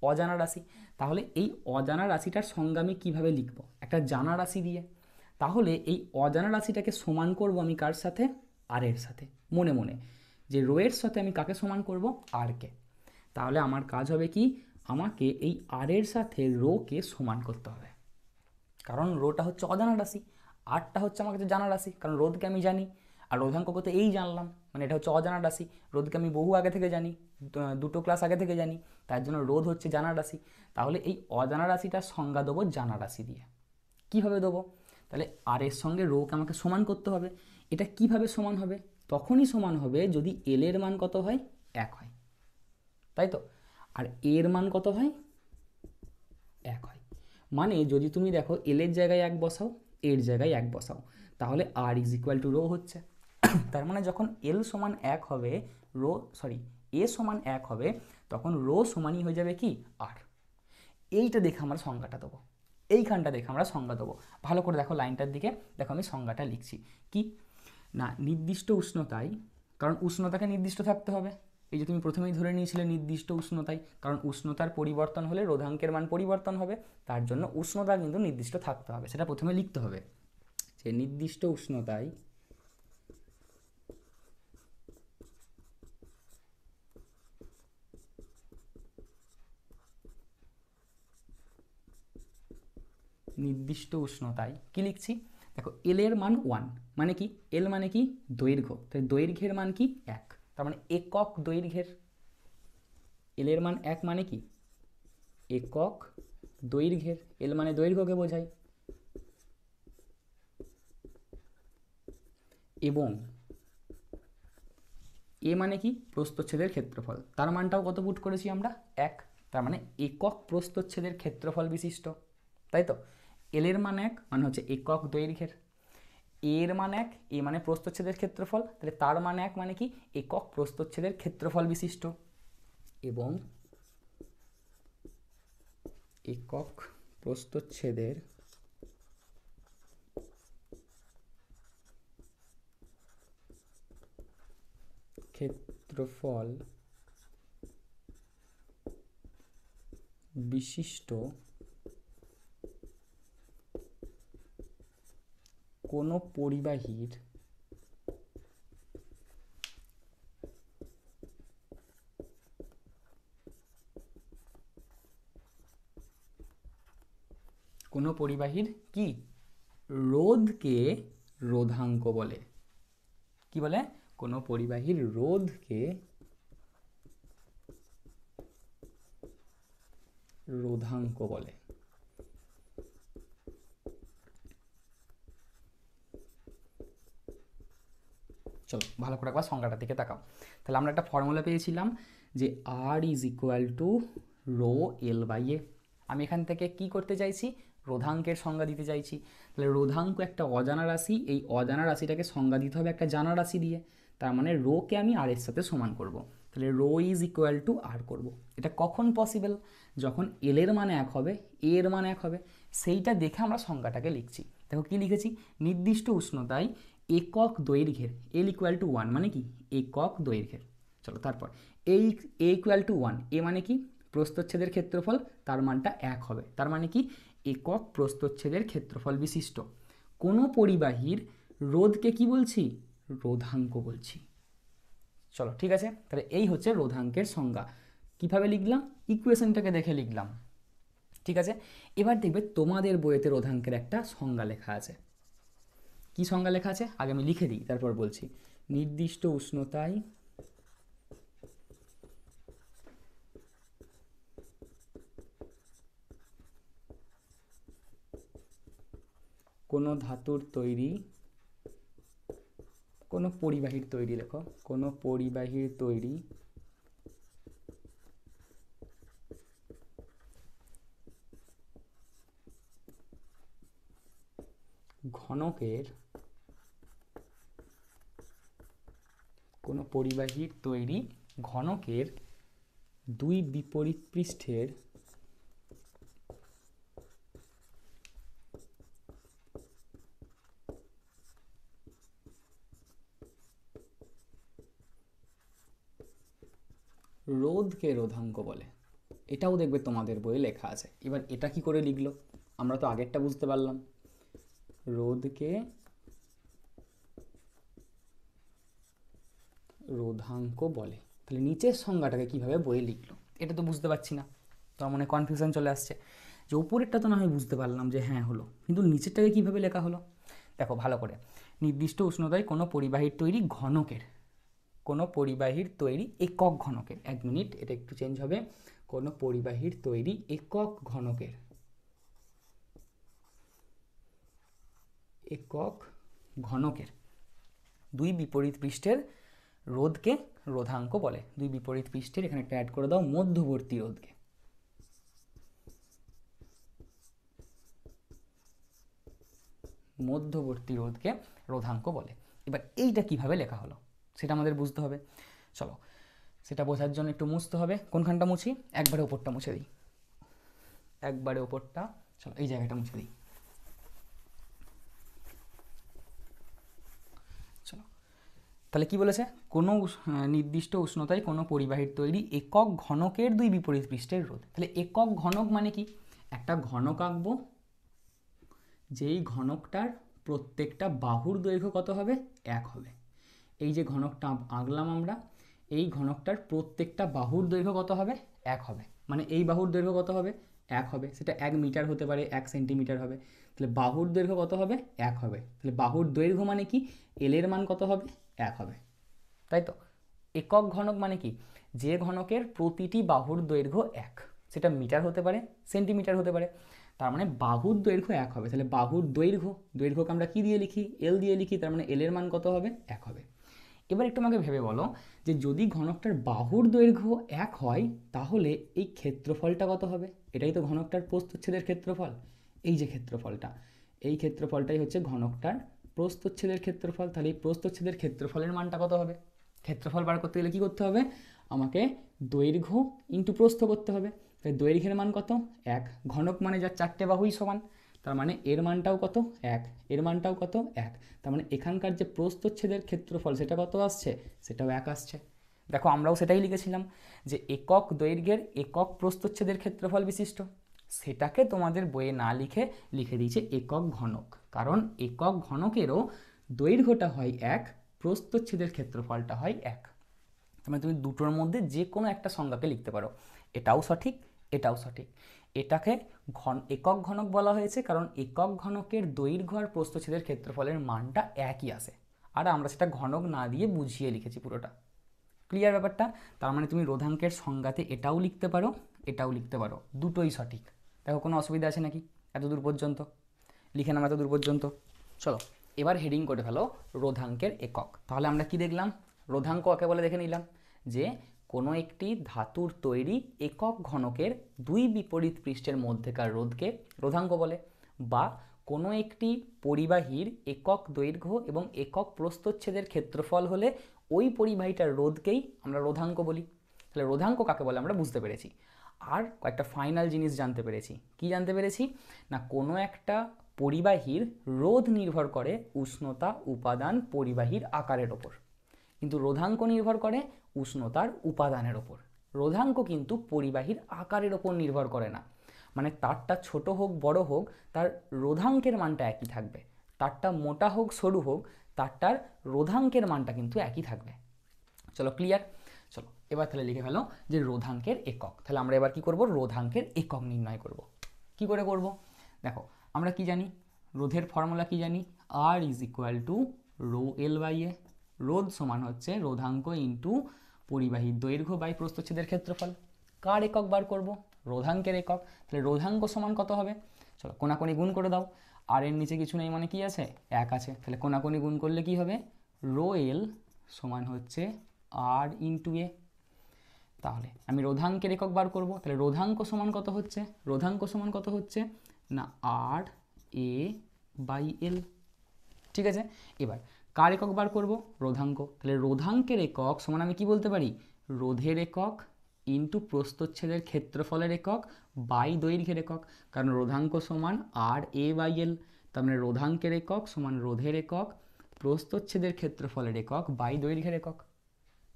অজানা রাশি। তাহলে এই অজানা রাশিটার সংজ্ঞা আমি কীভাবে লিখব, একটা জানা রাশি দিয়ে। তাহলে এই অজানা রাশিটাকে সমান করব আমি কার সাথে, আর এর সাথে। মনে মনে যে রো এর সাথে আমি কাকে সমান করব, আর কে। তাহলে আমার কাজ হবে কি, আমাকে এই আর এর সাথে রো কে সমান করতে হবে, কারণ রোটা হচ্ছে অজানা রাশি, আরটা হচ্ছে আমার কাছে জানা রাশি, কারণ রোধকে আমি জানি। আর রোধাঙ্ক তো এই জানলাম, মানে এটা হচ্ছে অজানা রাশি। রোধকে আমি বহু আগে থেকে জানি, দুটো ক্লাস আগে থেকে জানি, তার জন্য রোধ হচ্ছে জানা রাশি। তাহলে এই অজানা রাশিটার সংজ্ঞা দেবো জানা রাশি দিয়ে। কীভাবে দেবো? তাহলে আর এর সঙ্গে রোকে আমাকে সমান করতে হবে। এটা কিভাবে সমান হবে? তখনই সমান হবে যদি এল এর মান কত হয়, 1 হয়, তাই তো। আর এর মান কত হয়, 1 হয়। মানে যদি তুমি দেখো এল এর জায়গায় 1 বসাও, এর জায়গায় 1 বসাও, তাহলে আর ইজ ইকুয়াল টু রো হচ্ছে। তার মানে যখন এল সমান 1 হবে, এ সমান 1 হবে, তখন রো সমানই হয়ে যাবে কি, আর। এইটা দেখে আমরা সংজ্ঞাটা দেবো, এইখানটা দেখে আমরা সংজ্ঞা দেবো। ভালো করে দেখো লাইনটার দিকে, দেখো আমি সংজ্ঞাটা লিখছি কি না, নির্দিষ্ট উষ্ণতায়, কারণ উষ্ণতাকে নির্দিষ্ট থাকতে হবে। এই যে তুমি প্রথমেই ধরে নিয়েছিলে নির্দিষ্ট উষ্ণতায়, কারণ উষ্ণতার পরিবর্তন হলে রোধাঙ্কের মান পরিবর্তন হবে, তার জন্য উষ্ণতা কিন্তু নির্দিষ্ট থাকতে হবে, সেটা প্রথমে লিখতে হবে যে নির্দিষ্ট উষ্ণতায় কি লিখছি, দেখো এল এর মান 1, মানে কি, এল মানে কি দৈর্ঘ্য, তাই দৈর্ঘ্যের মান কি 1, তার মানে একক দৈর্ঘ্যের। এল এর মান 1 মানে কি একক দৈর্ঘ্যের, এল মানে দৈর্ঘ্যকে বোঝায়। এবং এ মানে কি প্রস্থচ্ছেদের ক্ষেত্রফল, তার মানটাও কত পুট করেছি আমরা, 1, তার মানে একক প্রস্থচ্ছেদের ক্ষেত্রফল বিশিষ্ট, তাই তো। এল এর মান 1 মানে হচ্ছে একক দৈর্ঘ্যের, এর মান 1, এ মানে প্রস্থচ্ছেদের ক্ষেত্রফল, তাহলে তার মান 1 মানে কি একক প্রস্থচ্ছেদের ক্ষেত্রফল বিশিষ্ট। এবং একক প্রস্থচ্ছেদের ক্ষেত্রফল বিশিষ্ট কোনো পরিবাহীর কি রোধকে রোধাঙ্ক বলে। কি বলে? কোনো পরিবাহীর রোধকে রোধাঙ্ক বলে। চলো ভালো করে একবার সংজ্ঞাটার দিকে তাকাও। তাহলে আমরা একটা ফর্মুলা পেয়েছিলাম যে R is equal to rho L by A. আমি এখান থেকে কি করতে চাইছি, রোধাঙ্কের সংজ্ঞা দিতে চাইছি। তাহলে রোধাঙ্ক একটা অজানা রাশি, এই অজানা রাশিটাকে সংজ্ঞা দিতে হবে একটা জানা রাশি দিয়ে, তার মানে রোকে আমি আর এর সাথে সমান করব। তাহলে রো ইজ ইকুয়াল টু আর করবো। এটা কখন পসিবল, যখন এল এর মান 1 হবে, এ এর মান 1 হবে, সেইটা দেখে আমরা সংজ্ঞাটাকে লিখছি। দেখো কি লিখেছি, নির্দিষ্ট উষ্ণতায় একক দৈর্ঘ্যের, এল ইকুয়াল টু 1 মানে কি একক দৈর্ঘ্যের। চলো তারপর এই এ ইকুয়াল টু 1, এ মানে কি প্রস্থচ্ছেদের ক্ষেত্রফল, তার মানটা 1 হবে, তার মানে কি একক প্রস্থচ্ছেদের ক্ষেত্রফল বিশিষ্ট কোনো পরিবাহীর রোধকে কি বলছি, রোধাঙ্ক বলছি। চলো ঠিক আছে, তাহলে এই হচ্ছে রোধাঙ্কের সংজ্ঞা। কিভাবে লিখলাম, ইকুয়েশনটাকে দেখে লিখলাম, ঠিক আছে। এবার দেখবে তোমাদের বইয়েতে রোধাঙ্কের একটা সংজ্ঞা লেখা আছে। কি সংজ্ঞা লেখা আছে আগে আমি লিখে দিই, তারপর বলছি। নির্দিষ্ট উষ্ণতায় কোনো ধাতুর তৈরি, কোনো পরিবাহীর তৈরি, লেখো কোনো পরিবাহীর তৈরি ঘনকের, কোনো পরিবাহীর তৈরি ঘনকের দুই বিপরীত পৃষ্ঠের রোধকে রোধাঙ্ক বলে। এটাও দেখবে তোমাদের বইয়ে লেখা আছে। এবার এটা কি করে লিখলো, আমরা তো আগেরটা বুঝতে পারলাম, রোধকে রোধাঙ্ক বলে। তাহলে নিচের সংজ্ঞাটাকে কিভাবে বইয়ে লিখলো এটা তো বুঝতে পারছি না, তোমার মনে কনফিউশন চলে আসছে যে উপরেরটা তো না হয় বুঝতে পারলাম যে হ্যাঁ হলো, কিন্তু নিচেরটাকে কিভাবে লেখা হলো। দেখো ভালো করে, নির্দিষ্ট উষ্ণতায় কোনো পরিবাহীর তৈরি ঘনকের, কোনো পরিবাহীর তৈরি একক ঘনকের, 1 মিনিট এটা একটু চেঞ্জ হবে, কোনো পরিবাহীর তৈরি একক ঘনকের, একক ঘনকের দুই বিপরীত পৃষ্ঠের রোধকে রোধাঙ্ক বলে। দুই বিপরীত পৃষ্ঠের, এখানে একটা অ্যাড করে দাও, মধ্যবর্তী রোধকে, মধ্যবর্তী রোধকে রোধাঙ্ক বলে। এবার এইটা কিভাবে লেখা হলো সেটা আমাদের বুঝতে হবে। চলো সেটা বোঝার জন্য একটু মুছতে হবে। কোনখানটা মুছি? একবারে ওপরটা মুছে দিই, একবারে ওপরটা। চলো এই জায়গাটা মুছে দিই। চলো তাহলে কি বলেছে? কোনো নির্দিষ্ট উষ্ণতায় কোনো পরিবাহীর তৈরি একক ঘনকের দুই বিপরীত পৃষ্ঠের রোধ। তাহলে একক ঘনক মানে কি? একটা ঘনক আঁকবো, যেই ঘনকটার প্রত্যেকটা বাহুর দৈর্ঘ্য কত হবে? 1 হবে। এই যে ঘনকটা আঁকলাম আমরা, এই ঘনকটার প্রত্যেকটা বাহুর দৈর্ঘ্য কত হবে? 1 হবে। মানে এই বাহুর দৈর্ঘ্য কত হবে? 1 হবে। সেটা 1 মিটার হতে পারে, 1 সেন্টিমিটার হবে। তাহলে বাহুর দৈর্ঘ্য কত হবে? 1 হবে। তাহলে বাহুর দৈর্ঘ্য মানে কি? এল এর মান কত হবে? 1 হবে, তাই তো? একক ঘনক মানে কি? যে ঘনকের প্রতিটি বাহুর দৈর্ঘ্য 1, সেটা মিটার হতে পারে, সেন্টিমিটার হতে পারে। তার মানে বাহুর দৈর্ঘ্য 1 হবে। তাহলে বাহুর দৈর্ঘ্যকে আমরা কি দিয়ে লিখি? এল দিয়ে লিখি। তার মানে এল এর মান কত হবে? 1 হবে। এবার একটু আমাকে ভেবে বলো যে যদি ঘনকটার বাহুর দৈর্ঘ্য 1 হয় তাহলে এই ক্ষেত্রফলটা কত হবে? এটাই তো ঘনকটার প্রস্থচ্ছেদের ক্ষেত্রফল। এই যে ক্ষেত্রফলটা, এই ক্ষেত্রফলটাই হচ্ছে ঘনকটার প্রস্থচ্ছেদের ক্ষেত্রফল। তাহলে এই প্রস্থচ্ছেদের ক্ষেত্রফলের মানটা কত হবে? ক্ষেত্রফল বার করতে গেলে কী করতে হবে? আমাকে দৈর্ঘ্য ইন্টু প্রস্থ করতে হবে। তাই দৈর্ঘ্যের মান কত? 1। ঘনক মানে যার 4টে বাহুই সমান, তার মানে এর মানটাও কত? 1। এর মানটাও কত? 1। তার মানে এখানকার যে প্রস্থচ্ছেদের ক্ষেত্রফল সেটা কত আসছে? সেটাও 1 আসছে। দেখো আমরাও সেটাই লিখেছিলাম যে একক দৈর্ঘ্যের একক প্রস্থচ্ছেদের ক্ষেত্রফল বিশিষ্ট। সেটাকে তোমাদের বইয়ে না লিখে লিখে দিয়েছে একক ঘনক, কারণ একক ঘনকেরও দৈর্ঘ্যটা হয় 1, প্রস্থচ্ছেদের ক্ষেত্রফলটা হয় 1। তার মানে তুমি দুটোর মধ্যে যে কোনো একটা সংজ্ঞাকে লিখতে পারো, এটাও সঠিক, এটাও সঠিক। এটাকে একক ঘনক বলা হয়েছে কারণ একক ঘনকের দৈর্ঘ্য আর প্রস্থচ্ছেদের ক্ষেত্রফলের মানটা একই আসে, আর আমরা সেটা ঘনক না দিয়ে বুঝিয়ে লিখেছি পুরোটা। ক্লিয়ার ব্যাপারটা? তার মানে তুমি রোধাঙ্কের সংজ্ঞাতে এটাও লিখতে পারো, এটাও লিখতে পারো, দুটোই সঠিক। দেখো কোনো অসুবিধা আছে নাকি এত দূর পর্যন্ত? লিখে নাও এত দূর পর্যন্ত। চলো এবার হেডিং করে ফেলো রোধাঙ্কের একক। তাহলে আমরা কি দেখলাম? রোধাঙ্ক কাকে বলে দেখে নিলাম, যে কোনো একটি ধাতুর তৈরি একক ঘনকের দুই বিপরীত পৃষ্ঠের মধ্যেকার রোধকে রোধাঙ্ক বলে, বা কোনো একটি পরিবাহীর একক দৈর্ঘ্য এবং একক প্রস্থচ্ছেদের ক্ষেত্রফল হলে ওই পরিবাহীটার রোধকেই আমরা রোধাঙ্ক বলি। তাহলে রোধাঙ্ক কাকে বলে আমরা বুঝতে পেরেছি। আর কয়েকটা ফাইনাল জিনিস জানতে পেরেছি। কি জানতে পেরেছি? না কোনো একটা পরিবাহীর রোধ নির্ভর করে উষ্ণতা, উপাদান, পরিবাহীর আকারের ওপর, কিন্তু রোধাঙ্ক নির্ভর করে উষ্ণতার উপাদানের ওপর। রোধাঙ্ক কিন্তু পরিবাহীর আকারের ওপর নির্ভর করে না, মানে তারটা ছোট হোক বড় হোক তার রোধাঙ্কের মানটা একই থাকবে। তারটা মোটা হোক সরু হোক তারটার রোধাঙ্কের মানটা কিন্তু একই থাকবে। চলো ক্লিয়ার? চলো এবার তাহলে লিখে ফেলো যে রোধাঙ্কের একক। তাহলে আমরা এবার কি করব? রোধাঙ্কের একক নির্ণয় করব। কি করে করব? দেখো আমরা কি জানি? রোধের ফর্মুলা কি জানি? R is equal to rho L by A. রোধ সমান হচ্ছে রোধাঙ্ক ইন্টু পরিবাহীর দৈর্ঘ্য বাই প্রস্থচ্ছেদের ক্ষেত্রফল। কার একক বার করব? রোধাঙ্কের একক। তাহলে রোধাঙ্ক সমান কত হবে? চলো কোনাকুনি গুণ করে দাও। আর এর নিচে কিছু নেই মানে কি আছে? 1 আছে। তাহলে কোনাকুনি গুণ করলে কি হবে? রো এল সমান হচ্ছে আর ইন্টু এ। তাহলে আমি রোধাঙ্কের একক বার করব। তাহলে রোধাঙ্ক সমান কত হচ্ছে? রোধাঙ্ক সমান কত হচ্ছে? না আর এ বাই এল। ঠিক আছে, এবার কার একক বার করব? রোধাঙ্ক। তাহলে রোধাঙ্কের একক সমান আমি কি বলতে পারি? রোধের একক ইন্টু প্রস্থচ্ছেদের ক্ষেত্রফলের একক বাই দৈর্ঘ্যের একক, কারণ রোধাঙ্ক সমান আর এ বাই এল। তার মানে রোধাঙ্কের একক সমান রোধের একক প্রস্থচ্ছেদের ক্ষেত্রফলের একক বাই দৈর্ঘ্যের একক।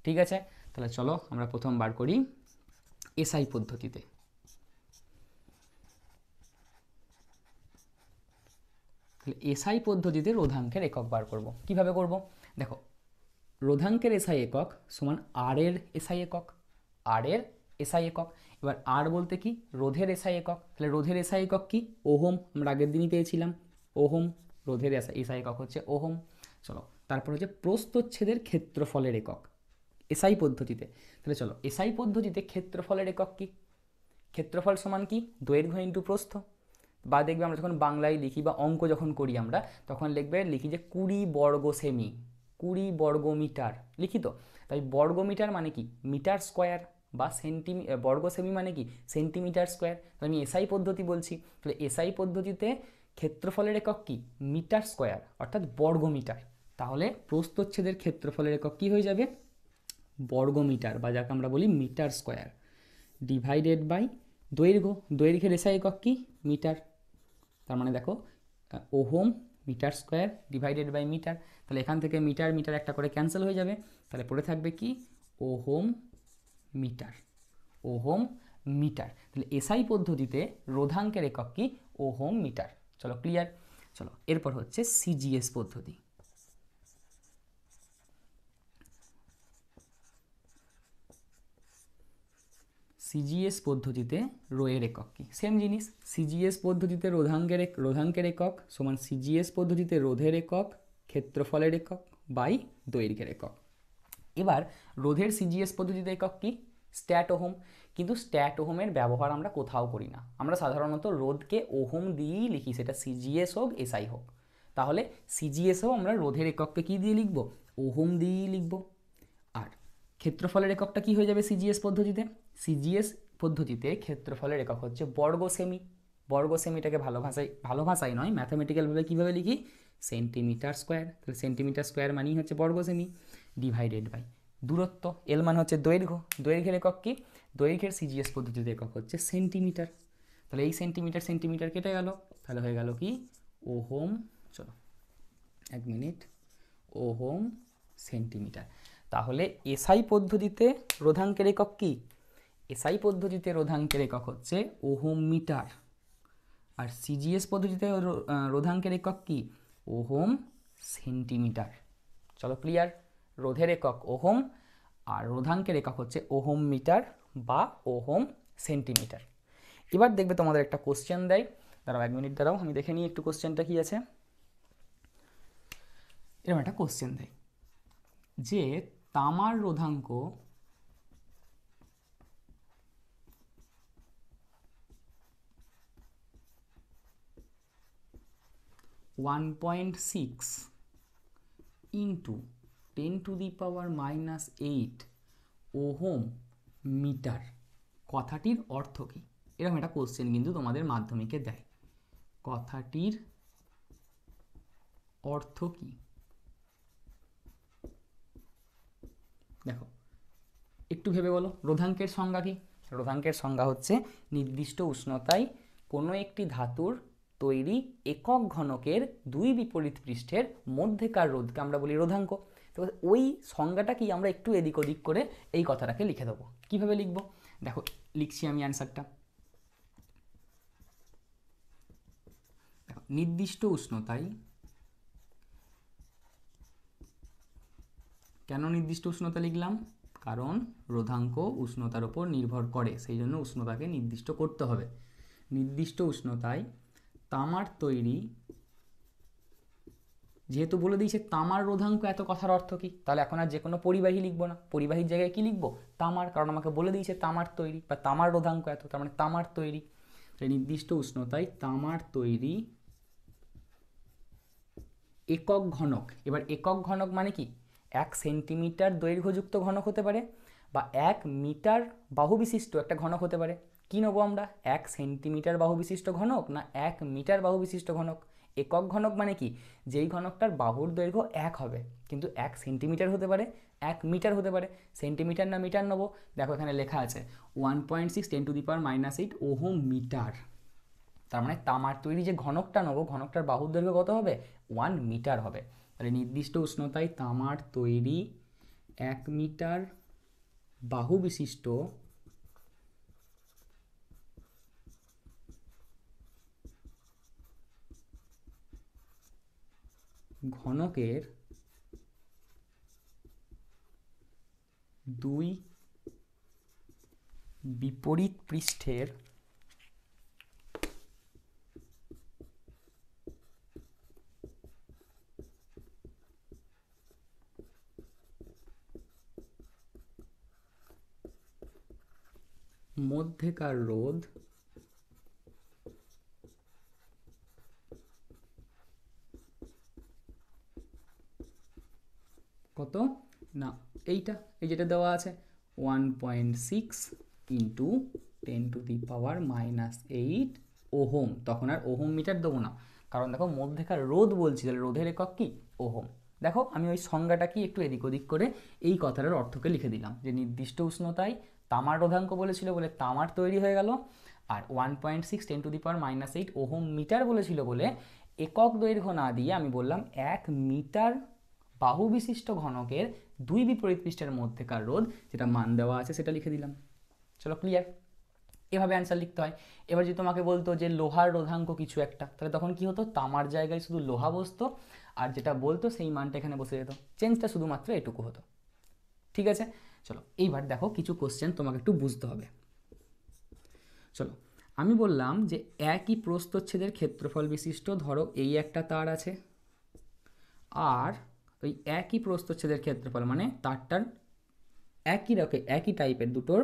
ঠিক আছে, তাহলে চলো আমরা প্রথম বার করি এসআই পদ্ধতিতে। তাহলে এসআই পদ্ধতিতে রোধাঙ্কের একক বার করব। কিভাবে করব? দেখো রোধাঙ্কের এসআই একক সমান আর এর এসআই একক, আর এর এসআই একক। এবার আর বলতে কি? রোধের এসআই একক। তাহলে রোধের এসআই একক কি? ওহম। আমরা আগের দিনই পেয়েছিলাম ওহম। রোধের এসআই একক হচ্ছে ওহম। চলো, তারপর হচ্ছে প্রস্থচ্ছেদের ক্ষেত্রফলের একক এসআই পদ্ধতিতে। তাহলে চলো, এসআই পদ্ধতিতে ক্ষেত্রফলের একক কি? ক্ষেত্রফল সমান কি? দৈর্ঘ্য ইন্টু প্রস্থ। বা দেখবে আমরা যখন বাংলায় লিখি বা অঙ্ক যখন করি আমরা, তখন লিখি যে 20 বর্গ সেমি, 20 বর্গ মিটার লিখি তো। তাই বর্গ মিটার মানে কি? মিটার স্কোয়ার, বা বর্গ সেমি মানে কি? Centimetre square. তাহলে আমি এসআই পদ্ধতি বলছি, তাহলে এসআই পদ্ধতিতে ক্ষেত্রফলের একক কি? মিটার স্কোয়ার, অর্থাৎ বর্গ মিটার। তাহলে প্রস্থচ্ছেদের ক্ষেত্রফলের একক কি হয়ে যাবে? বর্গ মিটার, বা যাকে আমরা বলি মিটার স্কোয়ার, ডিভাইডেড বাই দৈর্ঘ্য। দৈর্ঘ্যের এসআই একক কি? মিটার। তার মানে দেখো, ohm metre square divided by metre. তাহলে এখান থেকে মিটার মিটার একটা করে ক্যান্সেল হয়ে যাবে, তাহলে পড়ে থাকবে কি? Ohm metre. Ohm metre. তাহলে এসআই পদ্ধতিতে রোধাঙ্কের একক কি? Ohm metre. চলো, ক্লিয়ার। চলো, এরপর হচ্ছে সিজিএস পদ্ধতি। সিজিএস পদ্ধতিতে রোয়ের একক কি? সেম জিনিস। সিজিএস পদ্ধতিতে রোধাঙ্কের একক সমান সিজিএস পদ্ধতিতে রোধের একক ক্ষেত্রফলের একক বাই দৈর্ঘ্যের একক। এবার রোধের সিজিএস পদ্ধতিতে একক কি? Stat ohm. কিন্তু স্ট্যাট ওহমের ব্যবহার আমরা কোথাও করি না, আমরা সাধারণত রোধকে ওহম দিয়েই লিখি, সেটা সিজিএস হোক এসআই হোক। তাহলে সিজিএসও আমরা রোধের একককে কি দিয়ে লিখব? ওহম দিয়েই লিখব। আর ক্ষেত্রফলের এককটা কি হয়ে যাবে সিজিএস পদ্ধতিতে? সিজিএস পদ্ধতিতে ক্ষেত্রফলের একক হচ্ছে বর্গ সেমি। বর্গ সেমিটাকে ভালো ভাষায় নয়, ম্যাথামেটিক্যালভাবে কীভাবে লিখি? Centimetre square. তাহলে সেন্টিমিটার স্কোয়ার মানেই হচ্ছে বর্গ সেমি, ডিভাইডেড বাই দূরত্ব। এল মানে হচ্ছে দৈর্ঘ্য। দৈর্ঘ্যের একক কি? দৈর্ঘ্যের সিজিএস পদ্ধতিতে একক হচ্ছে সেন্টিমিটার। তাহলে এই সেন্টিমিটার সেন্টিমিটার কেটে গেল, তাহলে হয়ে গেল কি? ওহম। চলো 1 মিনিট। Ohm centimetre. তাহলে এসআই পদ্ধতিতে রোধাঙ্কের একক কি? এসআই পদ্ধতিতে রোধাঙ্কের একক হচ্ছে ওহম মিটার। আর সিজিএস পদ্ধতিতে রোধাঙ্কের একক কি? Ohm centimetre. চলো, ক্লিয়ার। রোধের একক ওহম, আর রোধাঙ্কের একক হচ্ছে ওহম মিটার বা ওহম সেন্টিমিটার। এবার দেখবে তোমাদের একটা কোশ্চেন দেয়, দাঁড়াও 1 মিনিট দাঁড়াও, আমি দেখে নিই একটু কোশ্চেনটা কি আছে। এরকম একটা কোশ্চেন দেয় যে তামার রোধাঙ্ক 1.6 ইন্টু 10⁻⁻8 ওহম মিটার কথাটির অর্থ কী? এরকম একটা কোশ্চেন কিন্তু তোমাদের মাধ্যমিকে দেয়। কথাটির অর্থ কী? দেখো, একটু ভেবে বলো, রোধাঙ্কের সংজ্ঞা কি? রোধাঙ্কের সংজ্ঞা হচ্ছে নির্দিষ্ট উষ্ণতায় কোনো একটি ধাতুর তৈরি একক ঘনকের দুই বিপরীত পৃষ্ঠের মধ্যেকার রোধকে আমরা বলি রোধাঙ্ক। তো ওই সংজ্ঞাটাকেই আমরা একটু এদিক ওদিক করে এই কথাটাকে লিখে দেবো। কীভাবে লিখবো? দেখো, লিখছি আমি অ্যান্সারটা। দেখো, নির্দিষ্ট উষ্ণতায়, কেন নির্দিষ্ট উষ্ণতা লিখলাম? কারণ রোধাঙ্ক উষ্ণতার উপর নির্ভর করে, সেই জন্য উষ্ণতাকে নির্দিষ্ট করতে হবে। নির্দিষ্ট উষ্ণতায় তামার তৈরি, যেহেতু বলে দিয়েছে তামার রোধাঙ্ক এত, কথার অর্থ কি? তাহলে এখন আর যে কোনো পরিবাহী লিখবো না, পরিবাহীর জায়গায় কি লিখবো? তামার, কারণ আমাকে বলে দিয়েছে তামার তৈরি বা তামার রোধাঙ্ক এত, তার মানে তামার তৈরি। নির্দিষ্ট উষ্ণতায় তামার তৈরি একক ঘনক। এবার একক ঘনক মানে কি? 1 সেন্টিমিটার দৈর্ঘ্যযুক্ত ঘনক হতে পারে, বা 1 মিটার বাহু বিশিষ্ট একটা ঘনক হতে পারে। কি নেবো আমরা? 1 সেন্টিমিটার বাহু বিশিষ্ট ঘনক না 1 মিটার বাহু বিশিষ্ট ঘনক? একক ঘনক মানে কি? যেই ঘনকটার বাহুর দৈর্ঘ্য 1 হবে, কিন্তু 1 সেন্টিমিটার হতে পারে, 1 মিটার হতে পারে। সেন্টিমিটার না মিটার নেবো? দেখো এখানে লেখা আছে 1.6 10⁻⁸ ওহম মিটার। তার মানে তামার তৈরি যে ঘনকটা নেবো, ঘনকটার বাহুর দৈর্ঘ্য কত হবে? 1 মিটার হবে। তাহলে নির্দিষ্ট উষ্ণতায় তামার তৈরি 1 মিটার বাহু বিশিষ্ট ঘনকের দুই বিপরীত পৃষ্ঠের মধ্যেকার রোধ কত না, এইটা এই যেটা দেওয়া আছে 1.6 ইন্টু 10⁻⁻8 ওহম। তখন আর ওহম মিটার দেবো না, কারণ দেখো মধ্যেকার রোধ বলছি, তাহলে রোধের একক কি ওহম। দেখো আমি ওই সংজ্ঞাটা কি একটু এদিক ওদিক করে এই কথাটার অর্থকে লিখে দিলাম, যে নির্দিষ্ট উষ্ণতায় তামার রোধাঙ্ক বলেছিল বলে তামার তৈরি হয়ে গেল, আর 1.6 10⁻⁻8 ওহম মিটার বলেছিল বলে একক দৈর্ঘ্য না দিয়ে আমি বললাম 1 মিটার বাহু বিশিষ্ট ঘনকের দুই বিপরীত পৃষ্ঠের মধ্যেকার রোধ, যেটা মান দেওয়া আছে সেটা লিখে দিলাম। চলো ক্লিয়ার। এভাবে অ্যান্সার লিখতে হয়। এবার যদি তোমাকে বলতো যে লোহার রোধাঙ্ক কিছু একটা, তাহলে তখন কি হতো, তামার জায়গায় শুধু লোহা বসতো, আর যেটা বলতো সেই মানটা এখানে বসে যেত, চেঞ্জটা শুধুমাত্র এটুকু হতো। ঠিক আছে, চলো এইবার দেখো কিছু কোশ্চেন তোমাকে একটু বুঝতে হবে। চলো আমি বললাম যে একই প্রস্থচ্ছেদের ক্ষেত্রফল বিশিষ্ট, ধরো এই একটা তার আছে, আর ওই একই প্রস্থচ্ছেদের ক্ষেত্রফল মানে তারটার একই রকম একই টাইপের দুটোর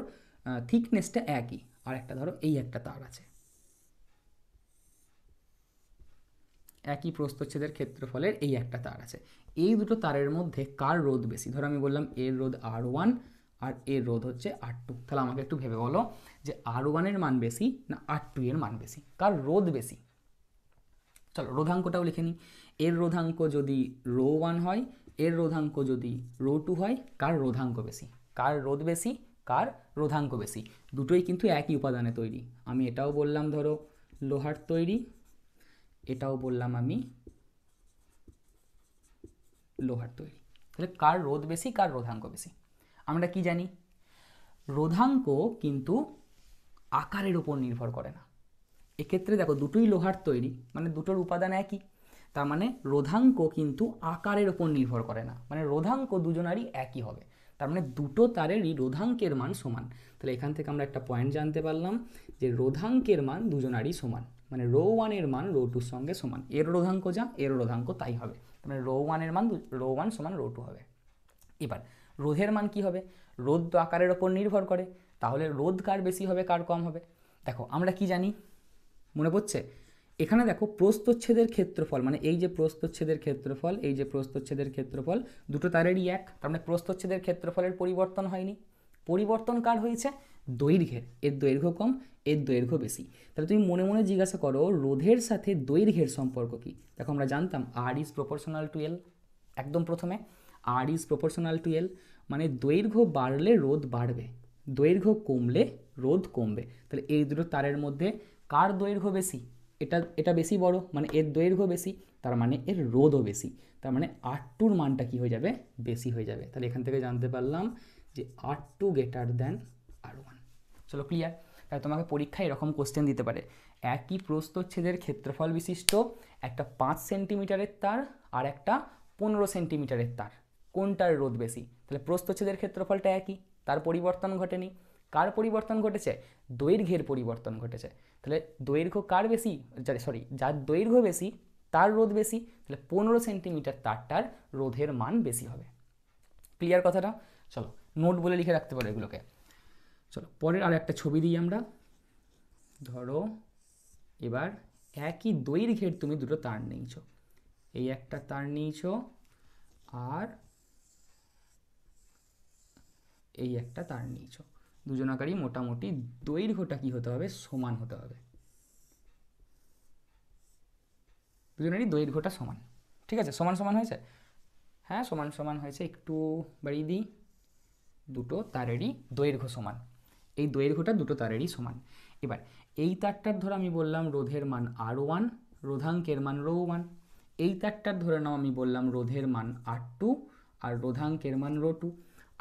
থিকনেসটা একই, আর একটা ধরো এই একটা তার আছে, একই প্রস্থচ্ছেদের ক্ষেত্রফলের এই একটা তার আছে, এই দুটো তারের মধ্যে কার রোধ বেশি? ধরো আমি বললাম এর রোধ R1 আর এর রোধ হচ্ছে R2, তাহলে আমাকে একটু ভেবে বলো যে R1 এর মান বেশি না R2 এর মান বেশি, কার রোধ বেশি? চলো রোধাঙ্কটাও লিখে নিই। এর রোধাঙ্ক যদি ρ1 হয়, এর রোধাঙ্ক যদি ρ2 হয়, কার রোধাঙ্ক বেশি? কার রোধ বেশি, কার রোধাঙ্ক বেশি? দুটোই কিন্তু একই উপাদানে তৈরি। আমি এটাও বললাম ধরো লোহার তৈরি, এটাও বললাম আমি লোহার তৈরি, তাহলে কার রোধ বেশি, কার রোধাঙ্ক বেশি? আমরা কি জানি, রোধাঙ্ক কিন্তু আকারের উপর নির্ভর করে না। এক্ষেত্রে দেখো দুটোই লোহার তৈরি, মানে দুটোর উপাদান একই, তার মানে রোধাঙ্ক কিন্তু আকারের উপর নির্ভর করে না, মানে রোধাঙ্ক দুজনারই একই হবে, তার মানে দুটো তারেরই রোধাঙ্কের মান সমান। তাহলে এখান থেকে আমরা একটা পয়েন্ট জানতে পারলাম যে রোধাঙ্কের মান দুজনারই সমান, মানে ρ1 এর মান ρ2 সঙ্গে সমান, এর রোধাঙ্ক যা এর রোধাঙ্ক তাই হবে, মানে ρ1 এর মান ρ1 সমান ρ2 হবে। এবার রোধের মান কি হবে? রোধ তো আকারের ওপর নির্ভর করে, তাহলে রোধ কার বেশি হবে, কার কম হবে? দেখো আমরা কি জানি, মনে পড়ছে? এখানে দেখো প্রস্থচ্ছেদের ক্ষেত্রফল, মানে এই যে প্রস্থচ্ছেদের ক্ষেত্রফল, এই যে প্রস্থচ্ছেদের ক্ষেত্রফল দুটো তারেরই এক, তার মানে প্রস্থচ্ছেদের ক্ষেত্রফলের পরিবর্তন হয়নি। পরিবর্তন কার হয়েছে? দৈর্ঘ্যের। এর দৈর্ঘ্য কম, এর দৈর্ঘ্য বেশি। তাহলে তুমি মনে মনে জিজ্ঞাসা করো রোধের সাথে দৈর্ঘ্যের সম্পর্ক কি? দেখো আমরা জানতাম R is proportional to L, একদম প্রথমে R is proportional to L, মানে দৈর্ঘ্য বাড়লে রোধ বাড়বে, দৈর্ঘ্য কমলে রোধ কমবে। তাহলে এই দুটো তারের মধ্যে কার দৈর্ঘ্য বেশি? এটা বেশি বড়, মানে এর দৈর্ঘ্য বেশি, তার মানে এর রোধও বেশি, তার মানে R2-র মানটা কি হয়ে যাবে? বেশি হয়ে যাবে। তাহলে এখান থেকে জানতে পারলাম যে R2 গ্রেটার দ্যান R1। চলো ক্লিয়ার। তাহলে তোমাকে পরীক্ষায় এরকম কোশ্চেন দিতে পারে, একই প্রস্থচ্ছেদের ক্ষেত্রফল বিশিষ্ট একটা 5 সেন্টিমিটারের তার আর একটা 15 সেন্টিমিটারের তার, কোনটার রোধ বেশি? তাহলে প্রস্থচ্ছেদের ক্ষেত্রফলটা একই, তার পরিবর্তন ঘটেনি। কার পরিবর্তন ঘটেছে? দৈর্ঘ্যের পরিবর্তন ঘটেছে। তাহলে দৈর্ঘ্য কার বেশি, সরি যার দৈর্ঘ্য বেশি তার রোধ বেশি, তাহলে 15 সেন্টিমিটার তারটার রোধের মান বেশি হবে। ক্লিয়ার কথাটা? চলো নোট বলে লিখে রাখতে পারো এগুলোকে। চলো পরের আর একটা ছবি দিই আমরা। ধরো এবার একই দৈর্ঘ্যের তুমি দুটো তার নিয়েছো, এই একটা তার নিয়েছো আর এই একটা তার নিয়েছো, দুজনাকারই মোটামুটি দৈর্ঘ্যটা কি হতে হবে? সমান হতে হবে, দুজনেরই দৈর্ঘ্যটা সমান। ঠিক আছে, সমান সমান হয়েছে? হ্যাঁ সমান সমান হয়েছে, একটু বাড়িয়ে দিই, দুটো তারেরই দৈর্ঘ্য সমান, এই দৈর্ঘ্যটা দুটো তারেরই সমান। এবার এই তারটার ধরো আমি বললাম রোধের মান R1, রোধাঙ্কের মান ρ1, এই তারটার ধরে নাও আমি বললাম রোধের মান R2 আর রোধাঙ্কের মান ρ2,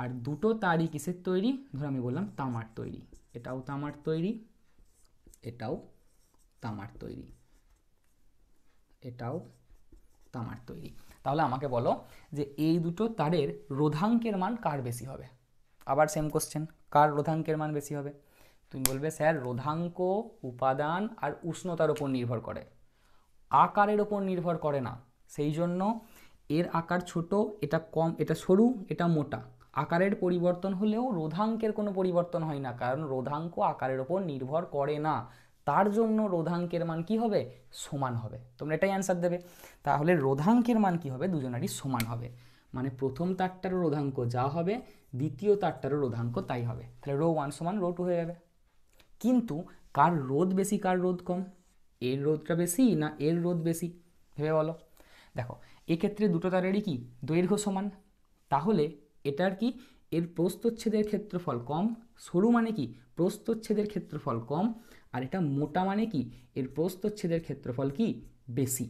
আর দুটো তারই কিসের তৈরি? ধরো আমি বললাম তামার তৈরি, এটাও তামার তৈরি, এটাও তামার তৈরি, এটাও তামার তৈরি। তাহলে আমাকে বলো যে এই দুটো তারের রোধাঙ্কের মান কার বেশি হবে? আবার সেম কোশ্চেন, কার রোধাঙ্কের মান বেশি হবে? তুমি বলবে স্যার রোধাঙ্ক উপাদান আর উষ্ণতার উপর নির্ভর করে, আকারের ওপর নির্ভর করে না, সেই জন্য এর আকার ছোট, এটা কম, এটা সরু, এটা মোটা, আকারের পরিবর্তন হলেও রোধাঙ্কের কোনো পরিবর্তন হয় না, কারণ রোধাঙ্ক আকারের ওপর নির্ভর করে না, তার জন্য রোধাঙ্কের মান কি হবে, সমান হবে। তোমরা এটাই অ্যান্সার দেবে। তাহলে রোধাঙ্কের মান কি হবে, দুজনারই সমান হবে, মানে প্রথম তারটারও রোধাঙ্ক যা হবে দ্বিতীয় তারটারও রোধাঙ্ক তাই হবে। তাহলে ρ1 সমান ρ2 হয়ে যাবে। কিন্তু কার রোধ বেশি কার রোধ কম, এর রোধটা বেশি না এর রোধ বেশি, ভেবে বলো। দেখো এক্ষেত্রে দুটো তারেরই কি দৈর্ঘ্য সমান, তাহলে এটার কি এর প্রস্থচ্ছেদের ক্ষেত্রফল কম, সরু মানে কি প্রস্থচ্ছেদের ক্ষেত্রফল কম, আর এটা মোটা মানে কি এর প্রস্থচ্ছেদের ক্ষেত্রফল কি বেশি।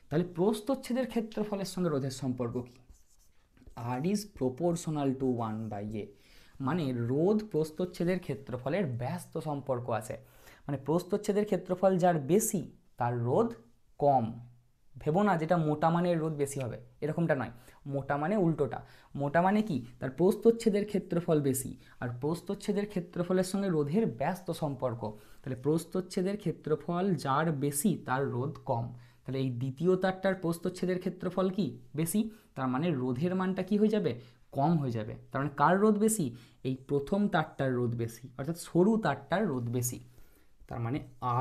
তাহলে প্রস্থচ্ছেদের ক্ষেত্রফলের সঙ্গে রোধের সম্পর্ক কি, আর ইজ প্রপোর্শনাল টু 1/a, মানে রোধ প্রস্থচ্ছেদের ক্ষেত্রফলের ব্যস্ত সম্পর্ক আছে, মানে প্রস্থচ্ছেদের ক্ষেত্রফল যার বেশি তার রোধ কম। ভেবো না যেটা মোটা মানের রোধ বেশি হবে, এরকমটা নয়, মোটা মানে উল্টোটা। মোটা মানে কি তার প্রস্থচ্ছেদের ক্ষেত্রফল বেশি, আর প্রস্থচ্ছেদের ক্ষেত্রফলের সঙ্গে রোধের ব্যস্ত সম্পর্ক, তাহলে প্রস্থচ্ছেদের ক্ষেত্রফল যার বেশি তার রোধ কম। তাহলে এই দ্বিতীয় তারটার প্রস্থচ্ছেদের ক্ষেত্রফল কি বেশি, তার মানে রোধের মানটা কি হয়ে যাবে, কম হয়ে যাবে। তার মানে কার রোধ বেশি, এই প্রথম তারটার রোধ বেশি, অর্থাৎ সরু তারটার রোধ বেশি। তার মানে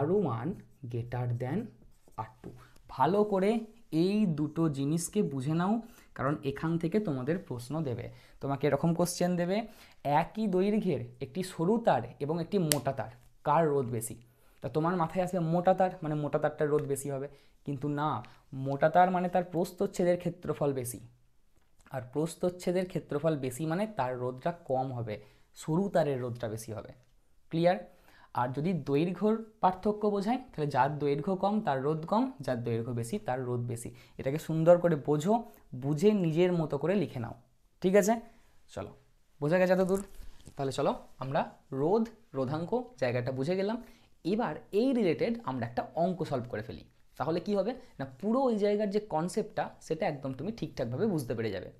R1 গ্রেটার দেন R2। ভালো করে এই দুটো জিনিসকে বুঝে নাও, কারণ এখান থেকে তোমাদের প্রশ্ন দেবে। তোমাকে এরকম কোশ্চেন দেবে, একই দৈর্ঘ্যের একটি সরু তার এবং একটি মোটা তার, কার রোধ বেশি। তা তোমার মাথায় আসবে মোটা তার, মানে মোটা তারটার রোধ বেশি হবে, কিন্তু না, মোটা তার মানে তার প্রস্থচ্ছেদের ক্ষেত্রফল বেশি, আর প্রস্থচ্ছেদের ক্ষেত্রফল বেশি মানে তার রোধটা কম হবে, সরু তারের রোধটা বেশি হবে। ক্লিয়ার? আর যদি দৈর্ঘ্যর পার্থক্য বোঝায়, তাহলে যার দৈর্ঘ্য কম তার রোধ কম, যার দৈর্ঘ্য বেশি তার রোধ বেশি। এটাকে সুন্দর করে বোঝো, বুঝে নিজের মতো করে লিখে নাও। ঠিক আছে, চলো, বোঝা গেছে এত দূর? তাহলে চলো আমরা রোধ রোধাঙ্ক জায়গাটা বুঝে গেলাম। এবার এই রিলেটেড আমরা একটা অঙ্ক সলভ করে ফেলি, তাহলে কি হবে না, পুরো ওই জায়গার যে কনসেপ্টটা সেটা একদম তুমি ঠিকঠাকভাবে বুঝতে পেরে যাবে।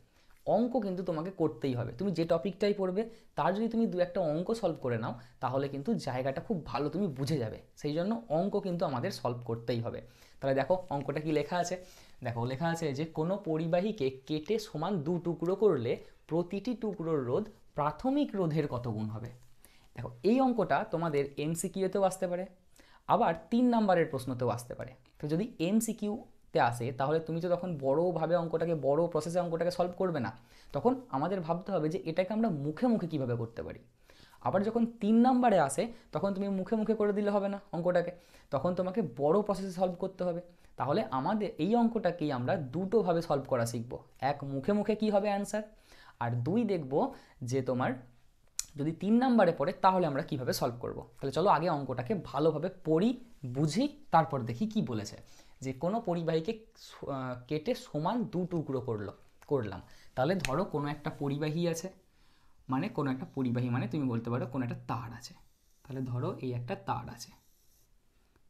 অঙ্ক কিন্তু তোমাকে করতেই হবে, তুমি যে টপিকটাই পড়বে তার যদি তুমি দু একটা অঙ্ক সলভ করে নাও তাহলে কিন্তু জায়গাটা খুব ভালো তুমি বুঝে যাবে। সেই জন্য অঙ্ক কিন্তু আমাদের সলভ করতেই হবে। তাহলে দেখো অঙ্কটা কি লেখা আছে, দেখো লেখা আছে যে কোনো পরিবাহীকে কেটে সমান দু টুকরো করলে প্রতিটি টুকরোর রোধ প্রাথমিক রোধের কত গুণ হবে। দেখো এই অঙ্কটা তোমাদের এমসিকিউতেও আসতে পারে, আবার 3 নাম্বারের প্রশ্নতেও আসতে পারে। তো যদি এমসিকিউতে আসে তাহলে তুমি তো তখন বড়োভাবে অঙ্কটাকে, বড়ো প্রসেসে অঙ্কটাকে সলভ করবে না, তখন আমাদের ভাবতে হবে যে এটাকে আমরা মুখে মুখে কীভাবে করতে পারি। আবার যখন 3 নাম্বারে আসে তখন তুমি মুখে মুখে করে দিলে হবে না অঙ্কটাকে, তখন তোমাকে বড় প্রসেসে সলভ করতে হবে। তাহলে আমাদের এই অঙ্কটাকেই আমরা দুটোভাবে সলভ করা শিখবো, এক মুখে মুখে কী হবে অ্যান্সার, আর দুই দেখব যে তোমার যদি 3 নাম্বারে পড়ে তাহলে আমরা কিভাবে সলভ করব। তাহলে চলো আগে অঙ্কটাকে ভালোভাবে পড়ি, বুঝি, তারপর দেখি কি বলেছে। যে কোনো পরিবাহীকে কেটে সমান দু টুকরো করলাম। তাহলে ধরো কোনো একটা পরিবাহী আছে, মানে কোনো একটা পরিবাহী মানে তুমি বলতে পারো কোনো একটা তার আছে। তাহলে ধরো এই একটা তার আছে,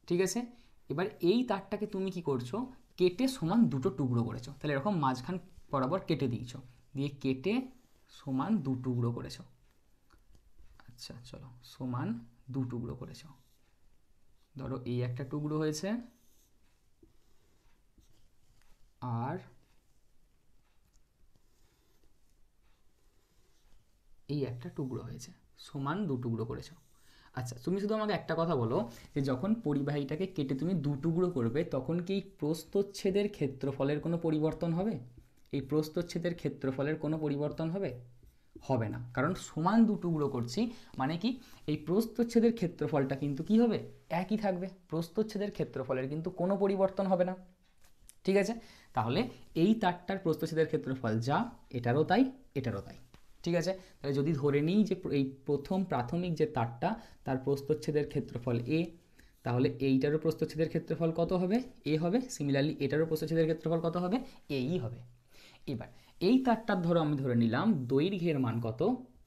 ঠিক আছে। এবার এই তারটাকে তুমি কি করছো, কেটে সমান দুটো টুকরো করেছো। তাহলে এরকম মাঝখান বরাবর কেটে দিয়েছো, দিয়ে কেটে সমান দু টুকরো করেছো। আচ্ছা চলো, সমান দু টুকরো করেছো। ধরো এই একটা টুকরো হয়েছে আর এই একটা টুকরো হয়েছে, সমান দু টুকরো করেছো। আচ্ছা তুমি শুধু আমাকে একটা কথা বলো, যে যখন পরিবাহীটাকে কেটে তুমি দু টুকরো করবে তখন কি এই প্রস্থচ্ছেদের ক্ষেত্রফলের কোনো পরিবর্তন হবে? এই প্রস্থচ্ছেদের ক্ষেত্রফলের কোনো পরিবর্তন হবে? হবে না, কারণ সমান দু টুকরো করছি মানে কি এই প্রস্থচ্ছেদের ক্ষেত্রফলটা কিন্তু কি হবে, একই থাকবে। প্রস্থচ্ছেদের ক্ষেত্রফলের কিন্তু কোনো পরিবর্তন হবে না, ঠিক আছে। তাহলে এই তারটার প্রস্থচ্ছেদের ক্ষেত্রফল যা, এটারও তাই, এটারও তাই, ঠিক আছে। তাহলে যদি ধরে নিই যে এই প্রথম প্রাথমিক যে তারটা তার প্রস্থচ্ছেদের ক্ষেত্রফল এ, তাহলে এইটারও প্রস্থচ্ছেদের ক্ষেত্রফল কত হবে, এ হবে। সিমিলারলি এটারও প্রস্থচ্ছেদের ক্ষেত্রফল কত হবে, এই হবে। এবার এই তারটার ধরো আমি ধরে নিলাম দৈর্ঘ্যের মান কত,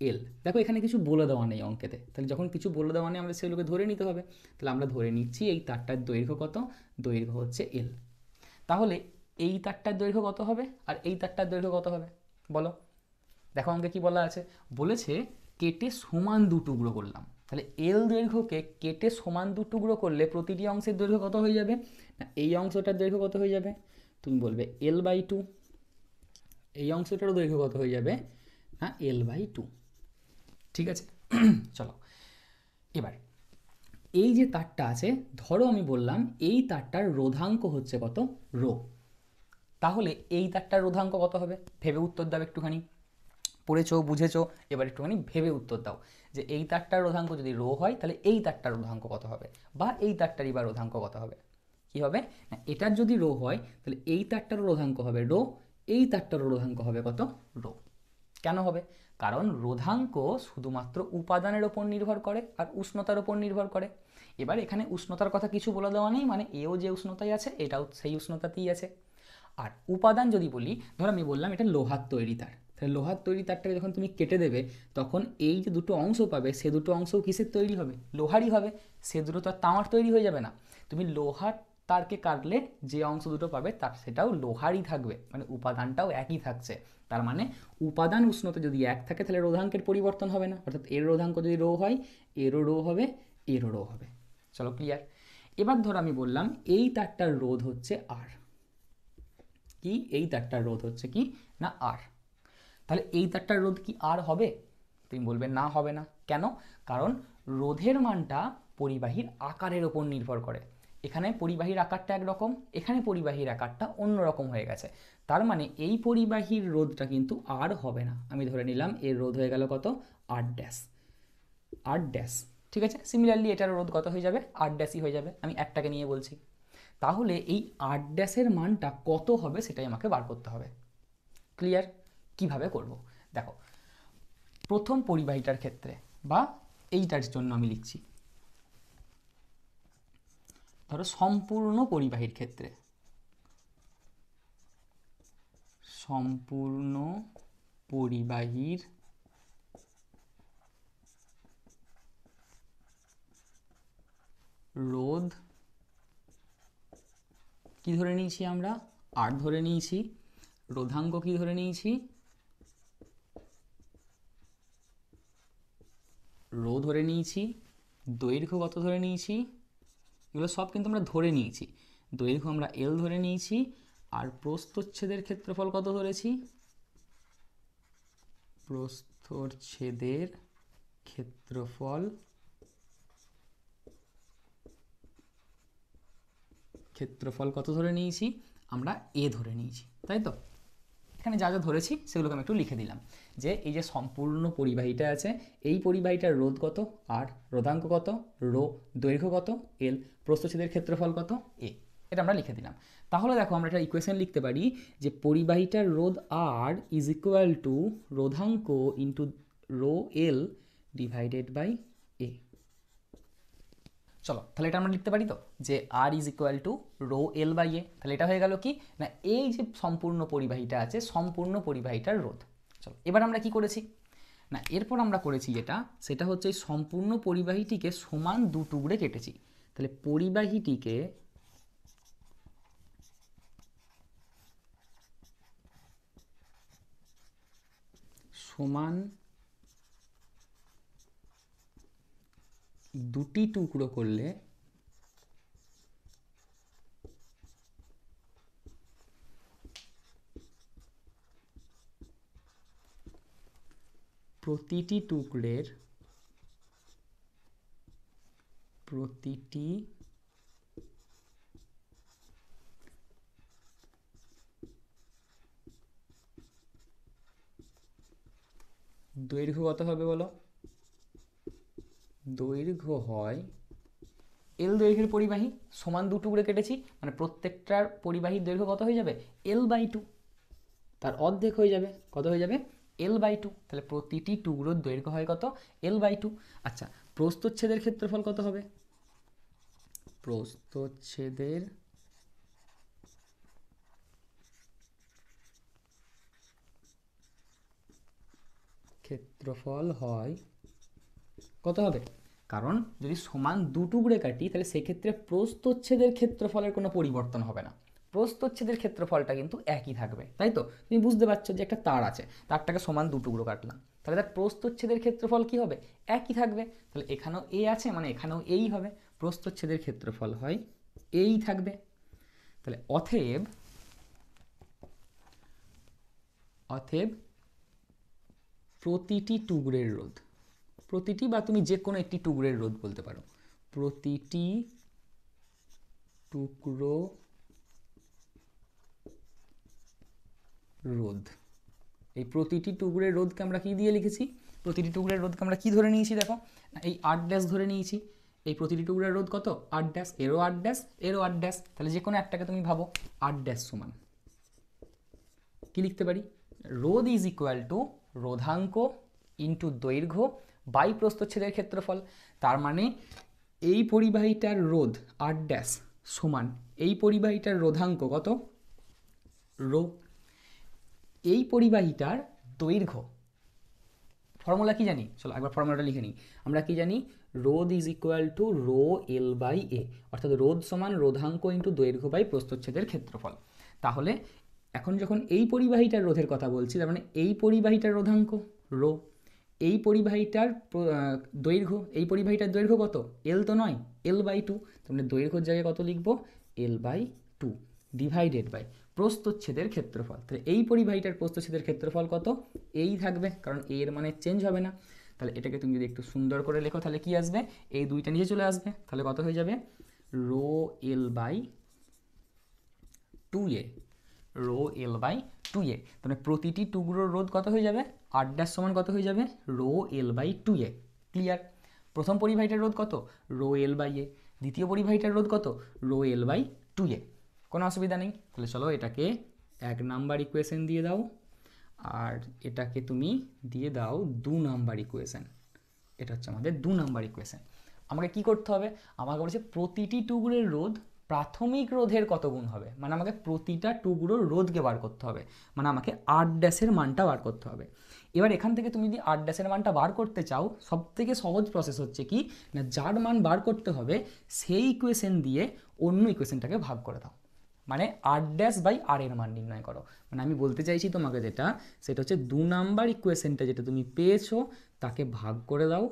এল। দেখো এখানে কিছু বলে দেওয়া নেই অঙ্কেতে, তাহলে যখন কিছু বলে দেওয়া নেই আমাদের সেগুলোকে ধরে নিতে হবে। তাহলে আমরা ধরে নিচ্ছি এই তারটার দৈর্ঘ্য কত, দৈর্ঘ্য হচ্ছে এল। তাহলে এই তারটার দৈর্ঘ্য কত হবে আর এই তারটার দৈর্ঘ্য কত হবে বলো। দেখো অঙ্কে কি বলা আছে, বলেছে কেটে সমান দু টুকরো করলাম। তাহলে এল দৈর্ঘ্যকে কেটে সমান দু টুকরো করলে প্রতিটি অংশের দৈর্ঘ্য কত হয়ে যাবে, না এই অংশটার দৈর্ঘ্য কত হয়ে যাবে, তুমি বলবে L/2। এই অংশটারও দৈর্ঘ্য কত হয়ে যাবে, না L/2। ঠিক আছে, চলো এবার এই যে তারটা আছে, ধরো আমি বললাম এই তারটার রোধাঙ্ক হচ্ছে কত, রো। তাহলে এই তারটার রোধাঙ্ক কত হবে, ভেবে উত্তর দাও একটুখানি। পড়েছো, বুঝেছো, এবার একটুখানি ভেবে উত্তর দাও যে এই তারটার রোধাঙ্ক যদি রো হয় তাহলে এই তারটার রোধাঙ্ক কত হবে, বা এই তারটারই বা রোধাঙ্ক কত হবে। কি হবে না, এটার যদি রো হয় তাহলে এই তারটার রোধাঙ্ক হবে রো, এই তারটার রোধাঙ্ক হবে কত, রো। কেন হবে, কারণ রোধাঙ্ক শুধুমাত্র উপাদানের ওপর নির্ভর করে আর উষ্ণতার ওপর নির্ভর করে। এবার এখানে উষ্ণতার কথা কিছু বলে দেওয়া নেই, মানে এও যে উষ্ণতায় আছে এটাও সেই উষ্ণতাতেই আছে। আর উপাদান যদি বলি, ধর আমি বললাম এটা লোহার তৈরি তার, তাহলে লোহার তৈরি তারটাকে যখন তুমি কেটে দেবে তখন এই যে দুটো অংশ পাবে সে দুটো অংশও কিসের তৈরি হবে, লোহারই হবে। সে দুটো তো আর তামার তৈরি হয়ে যাবে না। তুমি লোহার তারকে কাটলে যে অংশ দুটো পাবে তার সেটাও লোহারই থাকবে, মানে উপাদানটাও একই থাকছে। তার মানে উপাদান উষ্ণতা যদি এক থাকে তাহলে রোধাঙ্কের পরিবর্তন হবে না, অর্থাৎ এর রোধাঙ্ক যদি রো হয় এরও রো হবে, এরও রো হবে। চলো ক্লিয়ার। এবার ধর আমি বললাম এই তারটার রোধ হচ্ছে আর, কি এই তারটার রোধ হচ্ছে কি না আর। তাহলে এই তারটার রোধ কি আর হবে, তুমি বলবে না হবে না। কেন, কারণ রোধের মানটা পরিবাহীর আকারের ওপর নির্ভর করে। এখানে পরিবাহীর আকারটা একরকম, এখানে পরিবাহীর আকারটা অন্যরকম হয়ে গেছে। তার মানে এই পরিবাহীর রোধটা কিন্তু আর হবে না। আমি ধরে নিলাম এর রোধ হয়ে গেল কত, আর ড্যাশ, আর ড্যাশ। ঠিক আছে, সিমিলারলি এটার রোধ কত হয়ে যাবে, আর ড্যাশই হয়ে যাবে। আমি একটাকে নিয়ে বলছি। তাহলে এই আর ড্যাশের মানটা কত হবে সেটাই আমাকে বার করতে হবে। ক্লিয়ার, কিভাবে করব দেখো। প্রথম পরিবাহীটার ক্ষেত্রে বা এইটার জন্য আমি লিখছি, ধরো সম্পূর্ণ পরিবাহীর ক্ষেত্রে, সম্পূর্ণ পরিবাহীর রোধ কি ধরে নিয়েছি আমরা, আর ধরে নিয়েছি। রোধাঙ্ক কি ধরে নিয়েছি, রো ধরে নিয়েছি। দৈর্ঘ্য কত ধরে নিয়েছি, এগুলো সব কিন্তু আমরা ধরে নিয়েছি। দৈর্ঘ্য আমরা এল ধরে নিয়েছি। আর প্রস্থচ্ছেদের ক্ষেত্রফল কত ধরেছি, প্রস্থচ্ছেদের ক্ষেত্রফল, ক্ষেত্রফল কত ধরে নিয়েছি আমরা, এ ধরে নিয়েছি, তাই তো। এখানে যা যা ধরেছি সেগুলোকে আমি একটু লিখে দিলাম, যে এই যে সম্পূর্ণ পরিবাহীটা আছে এই পরিবাহীটার রোধ কত আর, রোধাঙ্ক কত রো, দৈর্ঘ্য কত এল, প্রস্থচ্ছেদের ক্ষেত্রফল কত এ। এটা আমরা লিখে দিলাম। তাহলে দেখো আমরা একটা ইকুয়েশন লিখতে পারি যে পরিবাহীটার রোধ আর ইজ ইকুয়াল টু রোধাঙ্ক into rho L divided by A. চলো তাহলে এটা আমরা লিখতে পারি তো, যে R is equal to rho L by A. তাহলে এটা হয়ে গেল কি না, এই যে সম্পূর্ণ পরিবাহীটা আছে সম্পূর্ণ পরিবাহীটার রোধ। চলো এবার আমরা কি করেছি না, এরপর আমরা করেছি যেটা, সেটা হচ্ছে এই সম্পূর্ণ পরিবাহীটিকে সমান দু টুকরে কেটেছি। তাহলে পরিবাহীটিকে সমান দুটি টুকরো করলে প্রতিটি টুকরের প্রতিটি দৈর্ঘ্য কত হবে বলো, দৈর্ঘ্য হয় এল দৈর্ঘ্যের পরিবাহী, সমান দু টুকরে কেটেছি মানে প্রত্যেকটার পরিবাহীর দৈর্ঘ্য কত হয়ে যাবে, L/2, তার অর্ধেক হয়ে যাবে, কত হয়ে যাবে L/2। তাহলে প্রতিটি টুকরোর দৈর্ঘ্য হয় কত, L/2। আচ্ছা, প্রস্থচ্ছেদের ক্ষেত্রফল কত হবে, প্রস্থচ্ছেদের ক্ষেত্রফল হয় কত হবে, কারণ যদি সমান দু টুকরে কাটি তাহলে সেক্ষেত্রে প্রস্থচ্ছেদের ক্ষেত্রফলের কোনো পরিবর্তন হবে না, প্রস্থচ্ছেদের ক্ষেত্রফলটা কিন্তু একই থাকবে, তাই তো। তুমি বুঝতে পারছো যে একটা তার আছে, তারটাকে সমান দু টুকরো কাটলাম, তাহলে তার প্রস্থচ্ছেদের ক্ষেত্রফল কি হবে, একই থাকবে। তাহলে এখানেও এ আছে মানে এখানেও এই হবে, প্রস্থচ্ছেদের ক্ষেত্রফল হয় এই থাকবে। তাহলে অতএব অতএব প্রতিটি টুকরের রোধ, প্রতিটি বা তুমি যে কোনো একটি টুকরের রোধ বলতে পারো, প্রতিটি টুকরো রোধ। এই প্রতিটি টুকরের রোধকে আমরা কি দিয়ে লিখেছি, প্রতিটি টুকরের রোধকে আমরা কি ধরে নিয়েছি, দেখো এই 8 ড্যাশ ধরে নিয়েছি। এই প্রতিটি টুকরের রোধ কত, 8 ড্যাশ, এরও 8 ড্যাশ, এরও 8 ড্যাশ। তাহলে যে কোনো একটাকে তুমি ভাবো, 8 ড্যাশ সমান কি লিখতে পারি, রোধ ইজ ইকুয়াল টু রোধাঙ্ক ইন্টু দৈর্ঘ্য বাই প্রস্থচ্ছেদের ক্ষেত্রফল। তার মানে এই পরিবাহীটার রোধ 8 ড্যাশ সমান এই পরিবাহীটার রোধাঙ্ক কত, রো। এই পরিবাহীটার দৈর্ঘ্য, ফর্মুলা কি জানি, চলো একবার ফর্মুলাটা লিখে নিই। আমরা কি জানি, রোধ is equal to rho L by A, অর্থাৎ রোধ সমান রোধাঙ্ক ইন্টু দৈর্ঘ্য বাই প্রস্থচ্ছেদের ক্ষেত্রফল। তাহলে এখন যখন এই পরিবাহীটার রোধের কথা বলছি, তার মানে এই পরিবাহীটার রোধাঙ্ক রো, এই পরিবাহীটার দৈর্ঘ্য, এই পরিবাহীটার দৈর্ঘ্য কত, এল তো নয়, এল বাই টু। তার মানে দৈর্ঘ্যের জায়গায় কত লিখবো, L by two divided by প্রস্থচ্ছেদের ক্ষেত্রফল। তাহলে এই পরিবাহীটার প্রস্থচ্ছেদের ক্ষেত্রফল কত, এই থাকবে, কারণ এর মানে চেঞ্জ হবে না। তাহলে এটাকে তুমি যদি একটু সুন্দর করে লেখো তাহলে কি আসবে, এই দুইটা নিচে চলে আসবে। তাহলে কত হয়ে যাবে, rho L by two A, rho L by two A. তাহলে প্রতিটি টুকরোর রোধ কত হয়ে যাবে, 8 ড্যাশ সমান কত হয়ে যাবে, rho L by two A. Clear. প্রথম পরিবাহীটার রোধ কত, রো এল বাই এ। দ্বিতীয় পরিবাহীটার রোধ কত, রো এল বাই টু এ। কোনো অসুবিধা নেই। তাহলে চলো এটাকে 1 নাম্বার ইকুয়েশন দিয়ে দাও, আর এটাকে তুমি দিয়ে দাও 2 নাম্বার ইকুয়েশন। এটা হচ্ছে আমাদের 2 নাম্বার ইকুয়েশন। আমাকে কি করতে হবে, আমাকে বলেছে প্রতিটি টুকরের রোধ প্রাথমিক রোধের কত গুণ হবে, মানে আমাকে প্রতিটা টুকরোর রোধকে বার করতে হবে, মানে আমাকে 8 ড্যাশের মানটা বার করতে হবে। এবার এখান থেকে তুমি যদি 8 ড্যাশের মানটা বার করতে চাও, সবথেকে সহজ প্রসেস হচ্ছে কি না, যার মান বার করতে হবে সেই ইকুয়েশন দিয়ে অন্য ইকুয়েশনটাকে ভাগ করে দাও, মানে 8 ড্যাশ বাই আর এর মান নির্ণয় করো। মানে আমি বলতে চাইছি তোমাকে যেটা, সেটা হচ্ছে 2 নাম্বার ইকুয়েশনটা যেটা তুমি পেয়েছো তাকে ভাগ করে দাও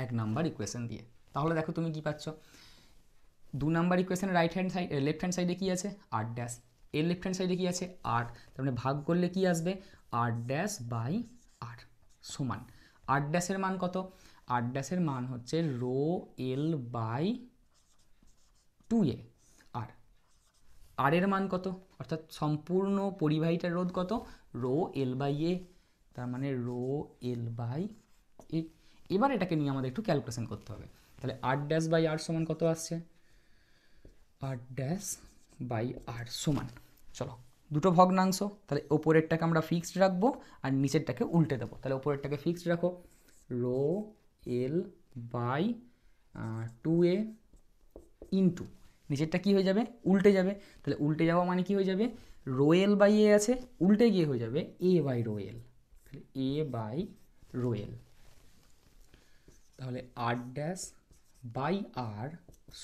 1 নাম্বার ইকুয়েশন দিয়ে। তাহলে দেখো তুমি কি পাচ্ছ, 2 নাম্বার ইকুয়েশনের right hand side, left hand সাইডে কি আছে, 8 ড্যাশ, এর লেফট হ্যান্ড সাইডে কি আছে, 8। তার মানে ভাগ করলে কি আসবে, 8 ড্যাশ বাই 8 সমান 8 ড্যাশের মান কত, 8 ড্যাশের মান হচ্ছে রো এল বাই টু এ, আর এর মান কত, অর্থাৎ সম্পূর্ণ পরিবাহীটার রোধ কত, রো এল বাই এ। তার মানে রো এল বাই এ। এবার এটাকে নিয়ে আমাদের একটু ক্যালকুলেশন করতে হবে। তাহলে 8 ড্যাশ বাই 8 সমান কত আসছে, 8 ড্যাশ বাই 8 সমান, চলো দুটো ভগ্নাংশ, তাহলে ওপরেরটাকে আমরা ফিক্সড রাখবো আর নিচেরটাকে উল্টে দেবো। তাহলে ওপরেরটাকে ফিক্সড রাখো, rho L by two A into নিচেরটা কী হয়ে যাবে, উল্টে যাবে। তাহলে উল্টে যাওয়া মানে কি হয়ে যাবে, রো এল বাই এ আছে, উল্টে গিয়ে হয়ে যাবে এ বাই রো এল। তাহলে এ বাই রো এল। তাহলে 8 ড্যাশ বাই আর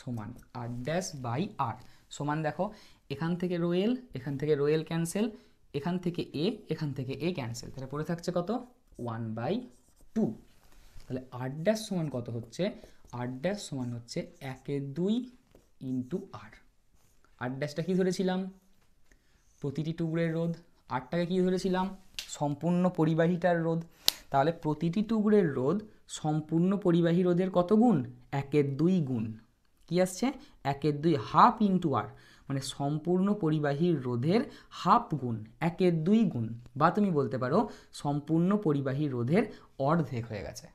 সমান 8 ড্যাশ বাই আর সমান, দেখো এখান থেকে রো এল, এখান থেকে রো এল ক্যান্সেল, এখান থেকে এ ক্যান্সেল, তাহলে পড়ে থাকছে কত, 1 বাই 2। তাহলে 8 ড্যাশ সমান কত হচ্ছে, 8 ড্যাশ সমান হচ্ছে 1/2 ইন্টু আর। 8 ড্যাশটা কী ধরেছিলাম, প্রতিটি টুকরের রোধ, 8টাকে কী ধরেছিলাম, সম্পূর্ণ পরিবাহীটার রোধ। তাহলে প্রতিটি টুকরের রোধ সম্পূর্ণ পরিবাহী রোধের কত গুণ, 1/2 গুণ। কি আসছে, 1/2, হাফ ইন্টু আর, মানে সম্পূর্ণ পরিবাহীর রোধের হাফ গুণ, 1/2 গুণ, বা তুমি বলতে পারো সম্পূর্ণ পরিবাহী রোধের অর্ধেক হয়ে গেছে।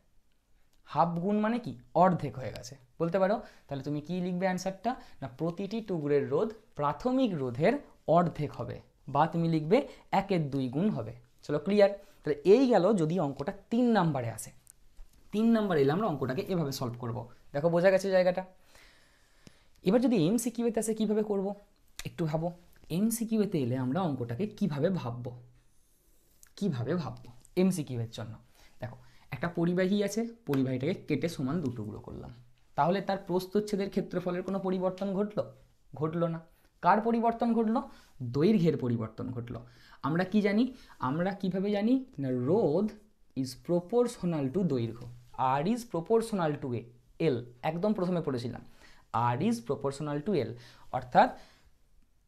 হাফ গুণ মানে কি, অর্ধেক হয়ে গেছে বলতে পারো। তাহলে তুমি কি লিখবে অ্যান্সারটা, না প্রতিটি টুকরের রোধ প্রাথমিক রোধের অর্ধেক হবে, বা তুমি লিখবে 1/2 গুণ হবে। চলো ক্লিয়ার। তাহলে এই গেল যদি অঙ্কটা 3 নাম্বারে আসে। 3 নাম্বার এলে আমরা অঙ্কটাকে এভাবে সলভ করব। দেখো বোঝা গেছে জায়গাটা। এবার যদি এমসিকিউতে আসে কীভাবে করব, একটু ভাবো। এমসিকিউতে এলে আমরা অঙ্কটাকে কিভাবে ভাববো, এমসিকিউয়ের জন্য দেখো একটা পরিবাহী আছে, পরিবাহীটাকে কেটে সমান 2 টুকরো করলাম, তাহলে তার প্রস্থচ্ছেদের ক্ষেত্রফলের কোনো পরিবর্তন ঘটলো না। কার পরিবর্তন ঘটলো, দৈর্ঘ্যের পরিবর্তন ঘটলো। আমরা কি জানি, আমরা কিভাবে জানি না, রোধ ইজ প্রপোর্শনাল টু দৈর্ঘ্য, আর ইজ প্রপোর্শনাল টু এল, একদম প্রথমে পড়েছিলাম, আর ইজ প্রপোর্শনাল টু এল, অর্থাৎ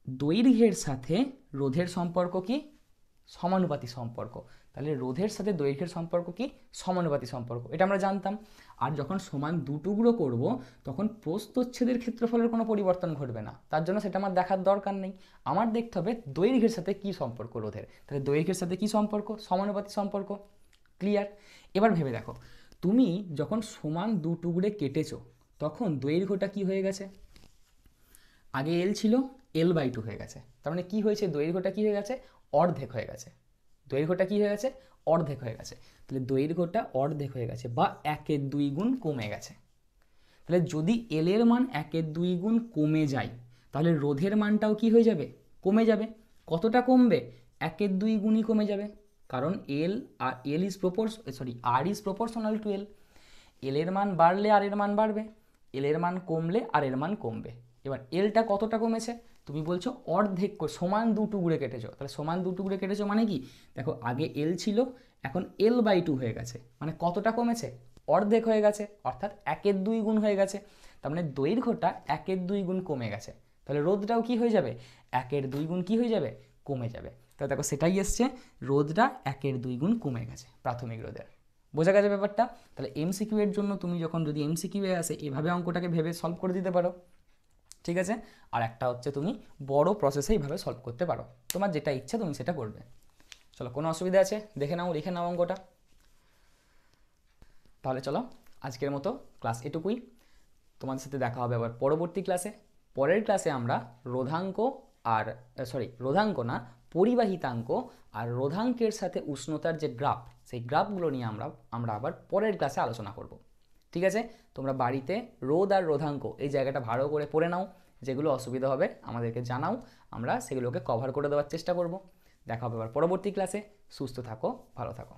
দৈর্ঘ্যের সাথে রোধের সম্পর্ক কি, সমানুপাতিক সম্পর্ক। তাহলে রোধের সাথে দৈর্ঘ্যের সম্পর্ক কি? সমানুপাতিক সম্পর্ক, এটা আমরা জানতাম। আর যখন সমান দু টুকরো করব তখন প্রস্থচ্ছেদের ক্ষেত্রফলের কোনো পরিবর্তন ঘটবে না, তার জন্য সেটা আমার দেখার দরকার নেই। আমার দেখতে হবে দৈর্ঘ্যের সাথে কি সম্পর্ক রোধের। তাহলে দৈর্ঘ্যের সাথে কি সম্পর্ক? সমানুপাতিক সম্পর্ক। ক্লিয়ার? এবার ভেবে দেখো, তুমি যখন সমান দু টুকরে কেটেছো তখন দৈর্ঘ্যটা কি হয়ে গেছে? আগে এল ছিল, L/2 হয়ে গেছে। তার মানে কি হয়েছে? দৈর্ঘ্যটা কি হয়ে গেছে? অর্ধেক হয়ে গেছে। দৈর্ঘ্যটা কি হয়ে গেছে? অর্ধেক হয়ে গেছে। তাহলে দৈর্ঘ্যটা অর্ধেক হয়ে গেছে বা 1/2 গুণ কমে গেছে। তাহলে যদি এল এর মান 1/2 গুণ কমে যায় তাহলে রোধের মানটাও কি হয়ে যাবে? কমে যাবে। কতটা কমবে? 1/2 গুণই কমে যাবে, কারণ আর ইজ প্রপোর্শনাল টু এল। এল এর মান বাড়লে আর এর মান বাড়বে, এল এর মান কমলে আর এর মান কমবে। এবার এলটা কতটা কমেছে? তুমি বলছো অর্ধেক, সমান দু টুকরে কেটেছো। তাহলে সমান দু টুকরে কেটেছো মানে কি? দেখো আগে এল ছিল, এখন L/2 হয়ে গেছে, মানে কতটা কমেছে? অর্ধেক হয়ে গেছে, অর্থাৎ 1/2 গুণ হয়ে গেছে। তার মানে দৈর্ঘ্যটা 1/2 গুণ কমে গেছে। তাহলে রোধটাও কি হয়ে যাবে? 1/2 গুণ কি হয়ে যাবে? কমে যাবে। তাহলে দেখো সেটাই এসছে, রোধটা 1/2 গুণ কমে গেছে প্রাথমিক রোধের। বোঝা গেছে ব্যাপারটা? তাহলে এমসিকিউ এর জন্য তুমি যখন যদি এমসিকিউ এ আসে এভাবে অঙ্কটাকে ভেবে সলভ করে দিতে পারো, ঠিক আছে? আর একটা হচ্ছে তুমি বড় প্রসেসে এইভাবে সলভ করতে পারো, তোমার যেটা ইচ্ছা তুমি সেটা করবে। চলো, কোনো অসুবিধা আছে? দেখে নাও, লিখে নাও অঙ্কটা। তাহলে চলো, আজকের মতো ক্লাস এটুকুই। তোমাদের সাথে দেখা হবে আবার পরবর্তী ক্লাসে। পরের ক্লাসে আমরা রোধাঙ্ক আর রোধাঙ্ক না, পরিবাহিতাঙ্ক আর রোধাঙ্কের সাথে উষ্ণতার যে গ্রাফ, সেই গ্রাফগুলো নিয়ে আমরা আবার পরের ক্লাসে আলোচনা করব। ঠিক আছে? তোমরা বাড়িতে রোধ আর রোধাঙ্ক এই জায়গাটা ভালো করে পড়ে নাও, যেগুলো অসুবিধা হবে আমাদেরকে জানাও, আমরা সেগুলোকে কভার করে দেওয়ার চেষ্টা করব। দেখা হবে আবার পরবর্তী ক্লাসে। সুস্থ থাকো, ভালো থাকো।